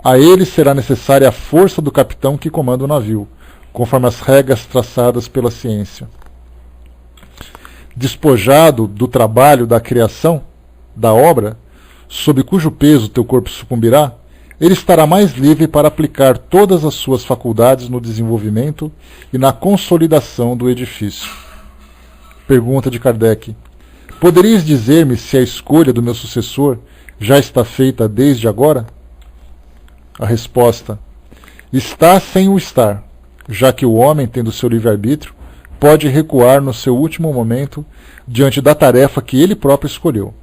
A ele será necessária a força do capitão que comanda o navio, conforme as regras traçadas pela ciência. Despojado do trabalho da criação, da obra, sob cujo peso teu corpo sucumbirá, ele estará mais livre para aplicar todas as suas faculdades no desenvolvimento e na consolidação do edifício. Pergunta de Kardec: poderias dizer-me se a escolha do meu sucessor já está feita desde agora? A resposta: está sem o estar, já que o homem, tendo seu livre-arbítrio, pode recuar no seu último momento diante da tarefa que ele próprio escolheu.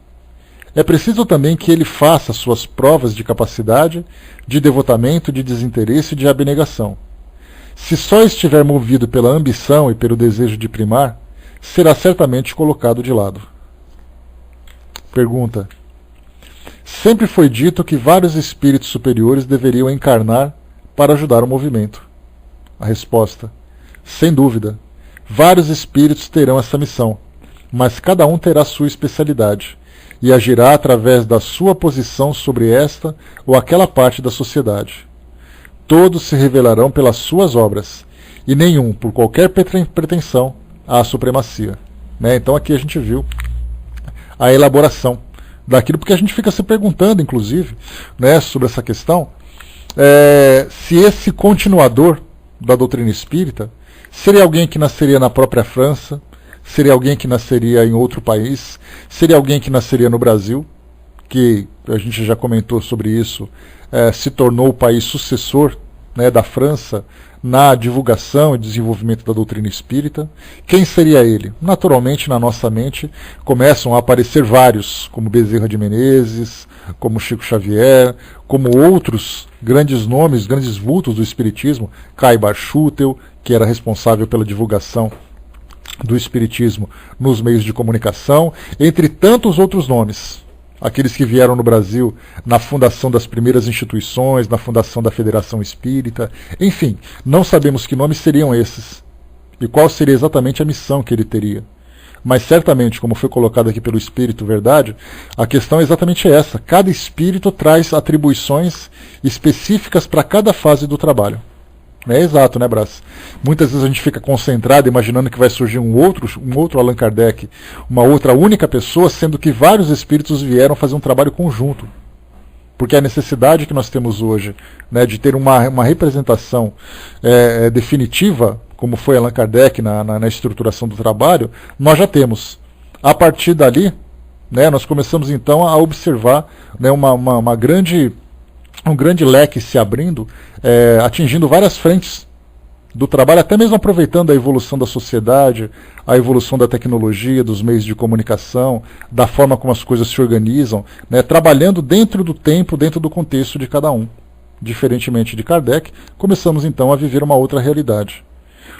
É preciso também que ele faça suas provas de capacidade, de devotamento, de desinteresse e de abnegação. Se só estiver movido pela ambição e pelo desejo de primar, será certamente colocado de lado. Pergunta: sempre foi dito que vários espíritos superiores deveriam encarnar para ajudar o movimento. A resposta: sem dúvida. Vários espíritos terão essa missão, mas cada um terá sua especialidade e agirá através da sua posição sobre esta ou aquela parte da sociedade. Todos se revelarão pelas suas obras, e nenhum, por qualquer pretensão, à supremacia. Então aqui a gente viu a elaboração daquilo, porque a gente fica se perguntando, inclusive, sobre essa questão, se esse continuador da doutrina espírita seria alguém que nasceria na própria França, seria alguém que nasceria em outro país, seria alguém que nasceria no Brasil, que a gente já comentou sobre isso, se tornou o país sucessor da França na divulgação e desenvolvimento da doutrina espírita. Quem seria ele? Naturalmente, na nossa mente, começam a aparecer vários, como Bezerra de Menezes, como Chico Xavier, como outros grandes nomes, grandes vultos do espiritismo, Kai Barschuttel, que era responsável pela divulgação do espiritismo nos meios de comunicação, entre tantos outros nomes. Aqueles que vieram no Brasil na fundação das primeiras instituições, na fundação da Federação Espírita, enfim, não sabemos que nomes seriam esses e qual seria exatamente a missão que ele teria. Mas certamente, como foi colocado aqui pelo Espírito Verdade, a questão é exatamente essa. Cada espírito traz atribuições específicas para cada fase do trabalho. É exato, né, Brás? Muitas vezes a gente fica concentrado imaginando que vai surgir um outro Allan Kardec, uma outra única pessoa, sendo que vários espíritos vieram fazer um trabalho conjunto. Porque a necessidade que nós temos hoje, de ter uma representação definitiva, como foi Allan Kardec na estruturação do trabalho, nós já temos. A partir dali, nós começamos então a observar um grande leque se abrindo, atingindo várias frentes do trabalho, até mesmo aproveitando a evolução da sociedade, a evolução da tecnologia, dos meios de comunicação, da forma como as coisas se organizam, trabalhando dentro do tempo, dentro do contexto de cada um. Diferentemente de Kardec, começamos então a viver uma outra realidade.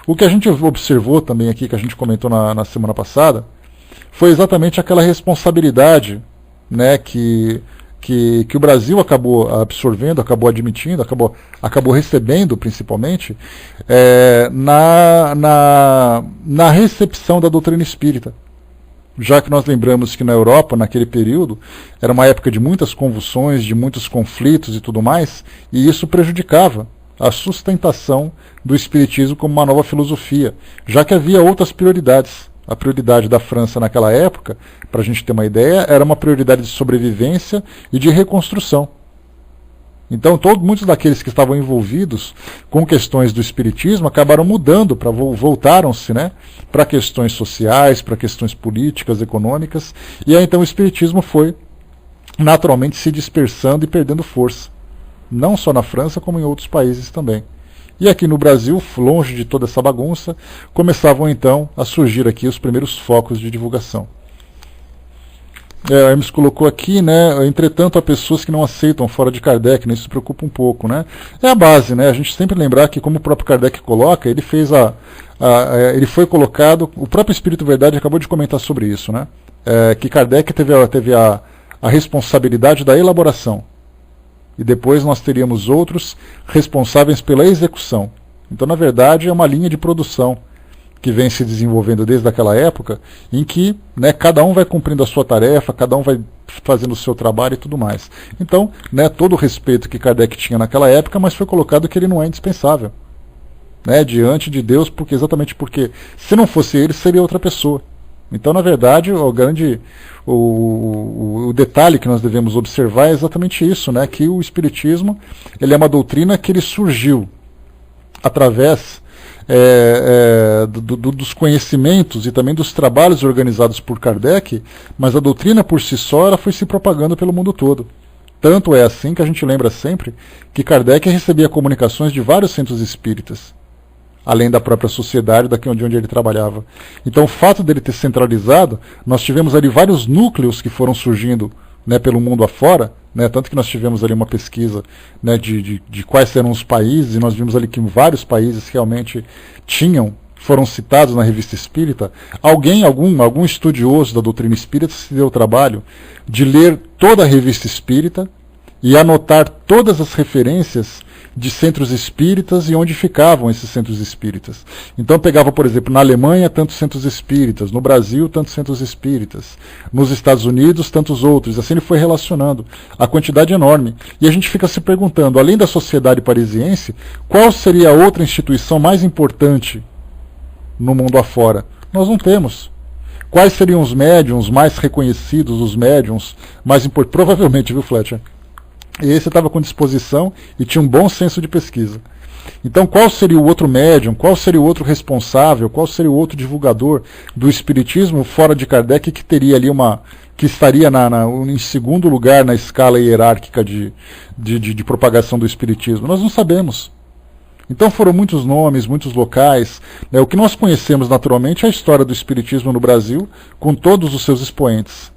O que a gente observou também aqui, que a gente comentou na semana passada, foi exatamente aquela responsabilidade que o Brasil acabou absorvendo, acabou admitindo, acabou recebendo, principalmente, na recepção da doutrina espírita. já que nós lembramos que na Europa, naquele período, era uma época de muitas convulsões, de muitos conflitos e tudo mais, e isso prejudicava a sustentação do espiritismo como uma nova filosofia, já que havia outras prioridades. A prioridade da França naquela época, para a gente ter uma ideia, era uma prioridade de sobrevivência e de reconstrução. Então, muitos daqueles que estavam envolvidos com questões do espiritismo acabaram mudando, voltaram-se, né, para questões sociais, para questões políticas, econômicas, e aí então o espiritismo foi naturalmente se dispersando e perdendo força, não só na França, como em outros países também. E aqui no Brasil, longe de toda essa bagunça, começavam então a surgir aqui os primeiros focos de divulgação. A Hermes colocou aqui, né, entretanto há pessoas que não aceitam fora de Kardec, né, isso se preocupa um pouco, né. É a base, né, a gente sempre lembrar que, como o próprio Kardec coloca, ele fez ele foi colocado, o próprio Espírito Verdade acabou de comentar sobre isso, né, que Kardec teve a responsabilidade da elaboração, e depois nós teríamos outros responsáveis pela execução. Então, na verdade, é uma linha de produção que vem se desenvolvendo desde aquela época, em que, né, cada um vai cumprindo a sua tarefa, cada um vai fazendo o seu trabalho e tudo mais. Então, né, todo o respeito que Kardec tinha naquela época, mas foi colocado que ele não é indispensável, né, diante de Deus, exatamente porque se não fosse ele, seria outra pessoa. Então, na verdade, o detalhe que nós devemos observar é exatamente isso, né, que o Espiritismo ele é uma doutrina que ele surgiu através dos conhecimentos e também dos trabalhos organizados por Kardec, mas a doutrina por si só ela foi se propagando pelo mundo todo. Tanto é assim que a gente lembra sempre que Kardec recebia comunicações de vários centros espíritas, além da própria sociedade de onde ele trabalhava. Então o fato dele ter centralizado, nós tivemos ali vários núcleos que foram surgindo, né, pelo mundo afora, né, tanto que nós tivemos ali uma pesquisa, né, de quais eram os países, e nós vimos ali que vários países realmente foram citados na Revista Espírita. Algum estudioso da doutrina espírita se deu o trabalho de ler toda a Revista Espírita e anotar todas as referências de centros espíritas e onde ficavam esses centros espíritas. Então pegava, por exemplo, na Alemanha tantos centros espíritas, no Brasil tantos centros espíritas, nos Estados Unidos tantos outros, assim ele foi relacionando a quantidade enorme. E a gente fica se perguntando, além da Sociedade Parisiense, qual seria a outra instituição mais importante no mundo afora? Nós não temos. Quais seriam os médiuns mais reconhecidos, os médiuns mais importantes? Provavelmente, viu, Fletcher? E esse estava com disposição e tinha um bom senso de pesquisa. Então, qual seria o outro médium, qual seria o outro responsável, qual seria o outro divulgador do espiritismo fora de Kardec que teria ali que estaria em segundo lugar na escala hierárquica de propagação do espiritismo? Nós não sabemos. Então foram muitos nomes, muitos locais, né? O que nós conhecemos naturalmente é a história do espiritismo no Brasil, com todos os seus expoentes.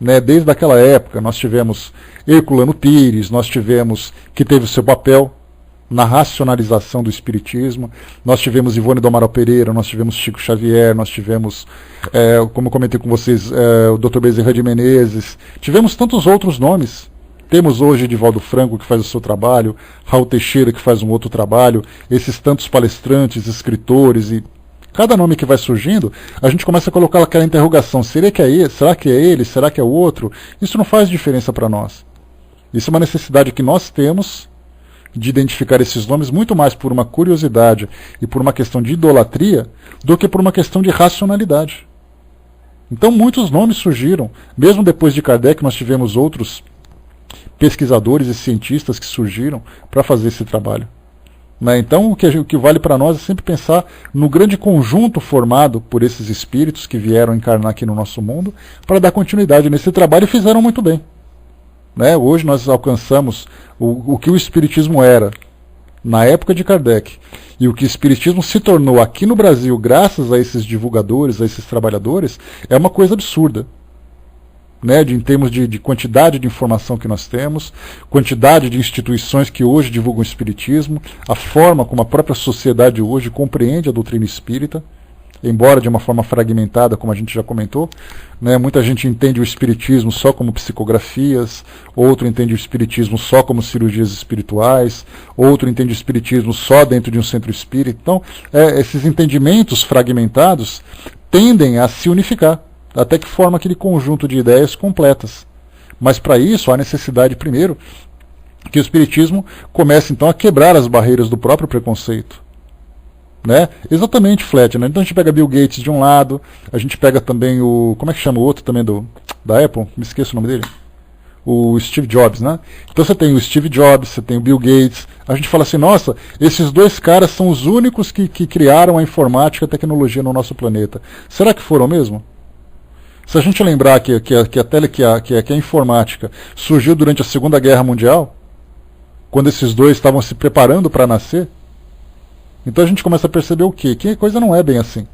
Né, desde aquela época nós tivemos Herculano Pires, nós tivemos que teve o seu papel na racionalização do espiritismo, nós tivemos Ivone do Amaral Pereira, nós tivemos Chico Xavier, nós tivemos, como eu comentei com vocês, o Dr. Bezerra de Menezes, tivemos tantos outros nomes. Temos hoje Edivaldo Franco, que faz o seu trabalho, Raul Teixeira, que faz um outro trabalho, esses tantos palestrantes, escritores e cada nome que vai surgindo, a gente começa a colocar aquela interrogação, será que é ele? Será que é ele? Será que é o outro? Isso não faz diferença para nós. Isso é uma necessidade que nós temos de identificar esses nomes muito mais por uma curiosidade e por uma questão de idolatria do que por uma questão de racionalidade. Então muitos nomes surgiram. Mesmo depois de Kardec nós tivemos outros pesquisadores e cientistas que surgiram para fazer esse trabalho. Então, o que vale para nós é sempre pensar no grande conjunto formado por esses espíritos que vieram encarnar aqui no nosso mundo para dar continuidade nesse trabalho e fizeram muito bem. Hoje nós alcançamos o que o espiritismo era na época de Kardec e o que o espiritismo se tornou aqui no Brasil graças a esses divulgadores, a esses trabalhadores, é uma coisa absurda. Em termos de quantidade de informação que nós temos, quantidade de instituições que hoje divulgam o espiritismo, a forma como a própria sociedade hoje compreende a doutrina espírita, embora de uma forma fragmentada, como a gente já comentou. Muita gente entende o espiritismo só como psicografias, outro entende o espiritismo só como cirurgias espirituais, outro entende o espiritismo só dentro de um centro espírita. Então, esses entendimentos fragmentados tendem a se unificar. até que forma aquele conjunto de ideias completas. Mas para isso há necessidade, primeiro, que o Espiritismo comece então a quebrar as barreiras do próprio preconceito. Né? Exatamente, Fletcher. Né? Então a gente pega Bill Gates de um lado, a gente pega também o... como é que chama o outro também da Apple? Me esqueço o nome dele. O Steve Jobs, né? Então você tem o Steve Jobs, você tem o Bill Gates. A gente fala assim, nossa, esses dois caras são os únicos que criaram a informática e a tecnologia no nosso planeta. Será que foram mesmo? Se a gente lembrar que a informática surgiu durante a Segunda Guerra Mundial, quando esses dois estavam se preparando para nascer, então a gente começa a perceber o quê? Que a coisa não é bem assim.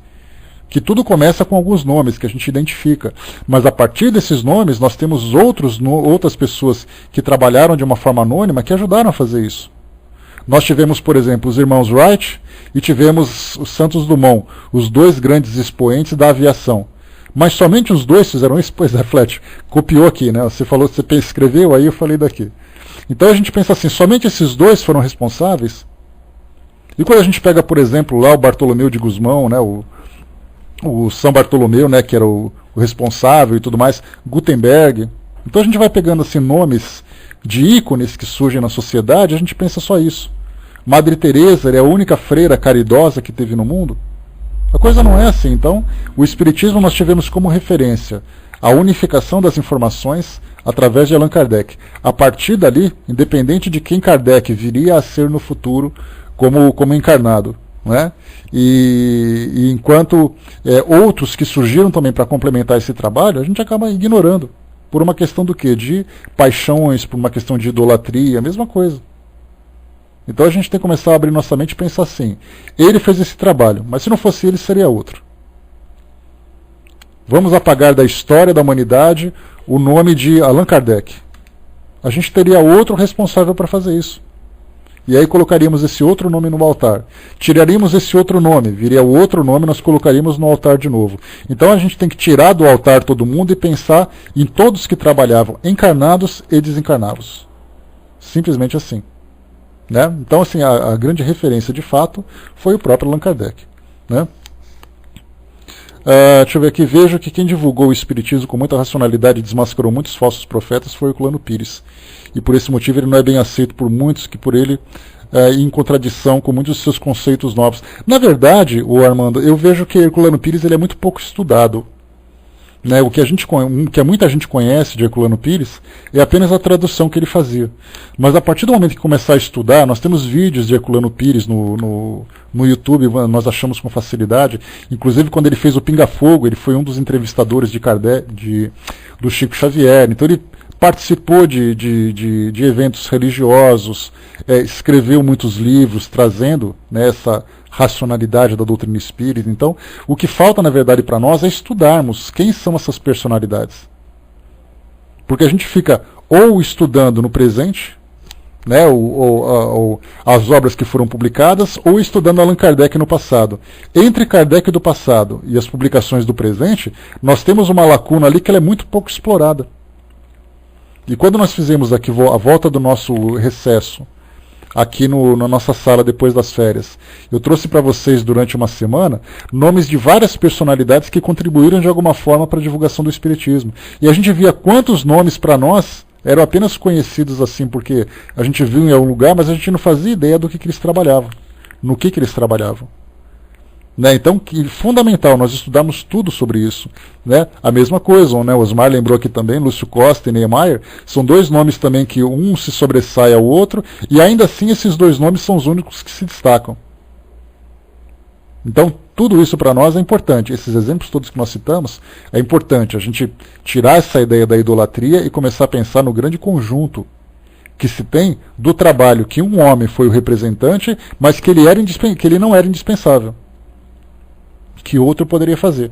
Que tudo começa com alguns nomes que a gente identifica. Mas a partir desses nomes, nós temos outras pessoas que trabalharam de uma forma anônima que ajudaram a fazer isso. Nós tivemos, por exemplo, os irmãos Wright e tivemos os Santos Dumont, os dois grandes expoentes da aviação. Mas somente os dois fizeram isso? Pois é, Fletcher, copiou aqui, né? Você falou, você escreveu, aí eu falei daqui. Então a gente pensa assim, somente esses dois foram responsáveis? E quando a gente pega, por exemplo, lá o Bartolomeu de Gusmão, né, o São Bartolomeu, né, que era o responsável e tudo mais, Gutenberg. Então a gente vai pegando assim nomes de ícones que surgem na sociedade, a gente pensa só isso. Madre Teresa é a única freira caridosa que teve no mundo? A coisa não é assim. Então, o Espiritismo nós tivemos como referência a unificação das informações através de Allan Kardec. A partir dali, independente de quem Kardec viria a ser no futuro como encarnado, né? E enquanto outros que surgiram também para complementar esse trabalho, a gente acaba ignorando. Por uma questão do quê? De paixões, por uma questão de idolatria, a mesma coisa. Então a gente tem que começar a abrir nossa mente e pensar assim, ele fez esse trabalho, mas se não fosse ele, seria outro. Vamos apagar da história da humanidade o nome de Allan Kardec. A gente teria outro responsável para fazer isso. E aí colocaríamos esse outro nome no altar. Tiraríamos esse outro nome, viria o outro nome e nós colocaríamos no altar de novo. Então a gente tem que tirar do altar todo mundo e pensar em todos que trabalhavam, encarnados e desencarnados. Simplesmente assim. Né? Então assim, a grande referência de fato foi o próprio Allan Kardec. Né? Deixa eu ver aqui, vejo que quem divulgou o Espiritismo com muita racionalidade e desmascarou muitos falsos profetas foi o Herculano Pires. E por esse motivo ele não é bem aceito por muitos, que por ele em contradição com muitos dos seus conceitos novos. Na verdade, Armando, eu vejo que Herculano Pires ele é muito pouco estudado. Né? O que muita gente conhece de Herculano Pires é apenas a tradução que ele fazia. Mas a partir do momento que começar a estudar, nós temos vídeos de Herculano Pires no YouTube, nós achamos com facilidade. Inclusive quando ele fez o Pinga Fogo, ele foi um dos entrevistadores de Kardec, do Chico Xavier. Então ele participou de eventos religiosos, escreveu muitos livros trazendo, né, essa racionalidade da doutrina espírita. Então, o que falta, na verdade, para nós é estudarmos quem são essas personalidades. Porque a gente fica ou estudando no presente, né, ou as obras que foram publicadas, ou estudando Allan Kardec no passado. Entre Kardec do passado e as publicações do presente, nós temos uma lacuna ali que ela é muito pouco explorada. E quando nós fizemos aqui a volta do nosso recesso, aqui na nossa sala depois das férias, eu trouxe para vocês durante uma semana nomes de várias personalidades que contribuíram de alguma forma para a divulgação do Espiritismo. E a gente via quantos nomes para nós eram apenas conhecidos assim, porque a gente viu em algum lugar, mas a gente não fazia ideia do que eles trabalhavam, no que eles trabalhavam. Né? Então, que fundamental nós estudarmos tudo sobre isso. Né? A mesma coisa, né? O Osmar lembrou aqui também, Lúcio Costa e Niemeyer, são dois nomes também que um se sobressai ao outro, e ainda assim esses dois nomes são os únicos que se destacam. Então, tudo isso para nós é importante. Esses exemplos todos que nós citamos, é importante a gente tirar essa ideia da idolatria e começar a pensar no grande conjunto que se tem do trabalho que um homem foi o representante, mas que ele não era indispensável, que outro poderia fazer.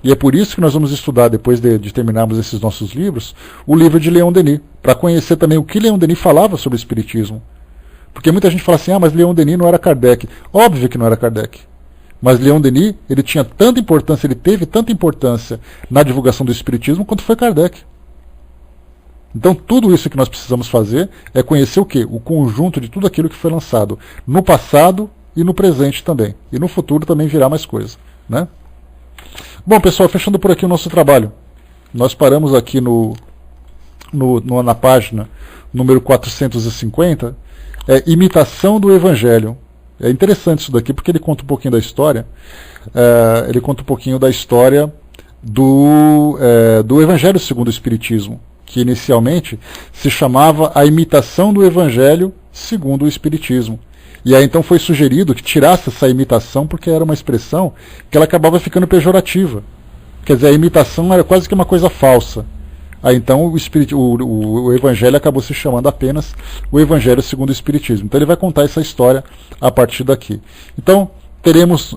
E é por isso que nós vamos estudar, depois de terminarmos esses nossos livros, o livro de Leon Denis, para conhecer também o que Leon Denis falava sobre o Espiritismo. Porque muita gente fala assim, mas Leon Denis não era Kardec. Óbvio que não era Kardec. Mas Leon Denis, ele tinha tanta importância, ele teve tanta importância na divulgação do Espiritismo quanto foi Kardec. Então tudo isso que nós precisamos fazer é conhecer o quê? O conjunto de tudo aquilo que foi lançado no passado e no presente também. E no futuro também virá mais coisa. Né? Bom, pessoal, fechando por aqui o nosso trabalho. Nós paramos aqui na página número 450, imitação do Evangelho. É interessante isso daqui porque ele conta um pouquinho da história. Ele conta um pouquinho da história do Evangelho segundo o Espiritismo, que inicialmente se chamava a imitação do Evangelho segundo o Espiritismo. E aí então foi sugerido que tirasse essa imitação porque era uma expressão que ela acabava ficando pejorativa. Quer dizer, a imitação era quase que uma coisa falsa. Aí então o Evangelho acabou se chamando apenas o Evangelho segundo o Espiritismo. Então ele vai contar essa história a partir daqui. Então teremos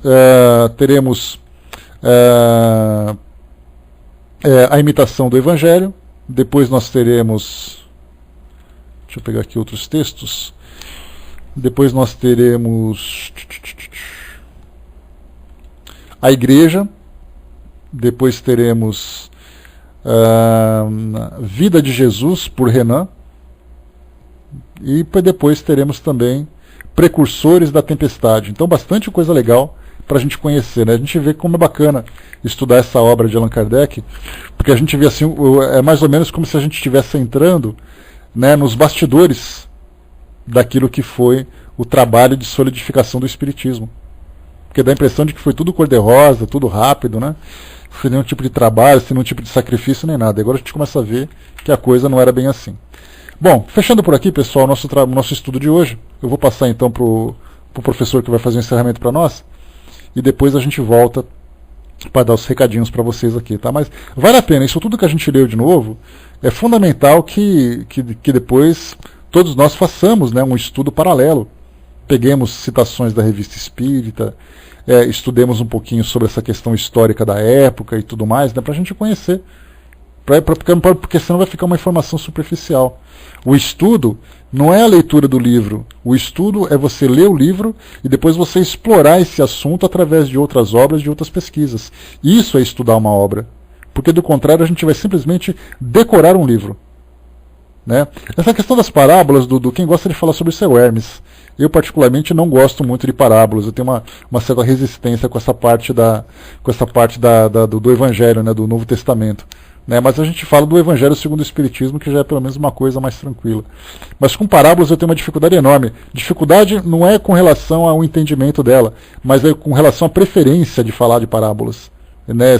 a imitação do Evangelho, depois nós teremos, deixa eu pegar aqui outros textos, depois nós teremos a Igreja, depois teremos Vida de Jesus, por Renan, e depois teremos também Precursores da Tempestade. Então bastante coisa legal para a gente conhecer, né? A gente vê como é bacana estudar essa obra de Allan Kardec, porque a gente vê assim, é mais ou menos como se a gente estivesse entrando, né, nos bastidores daquilo que foi o trabalho de solidificação do Espiritismo. Porque dá a impressão de que foi tudo cor-de-rosa, tudo rápido, né? Sem nenhum tipo de trabalho, sem nenhum tipo de sacrifício, nem nada. E agora a gente começa a ver que a coisa não era bem assim. Bom, fechando por aqui, pessoal, nosso estudo de hoje. Eu vou passar então para o professor que vai fazer o encerramento para nós. E depois a gente volta para dar os recadinhos para vocês aqui, tá? Mas vale a pena, isso tudo que a gente leu de novo, é fundamental que depois todos nós façamos, né, um estudo paralelo. Peguemos citações da Revista Espírita, estudemos um pouquinho sobre essa questão histórica da época e tudo mais, né, para a gente conhecer. Porque senão vai ficar uma informação superficial. O estudo não é a leitura do livro. O estudo é você ler o livro e depois você explorar esse assunto através de outras obras, de outras pesquisas. Isso é estudar uma obra. Porque do contrário a gente vai simplesmente decorar um livro. Né? Essa questão das parábolas, quem gosta de falar sobre isso é o Hermes. Eu particularmente não gosto muito de parábolas. Eu tenho uma certa resistência com essa parte do Evangelho, né, do Novo Testamento. Né, mas a gente fala do Evangelho segundo o Espiritismo, que já é pelo menos uma coisa mais tranquila. Mas com parábolas eu tenho uma dificuldade enorme. Dificuldade não é com relação ao entendimento dela, mas é com relação à preferência de falar de parábolas. Né,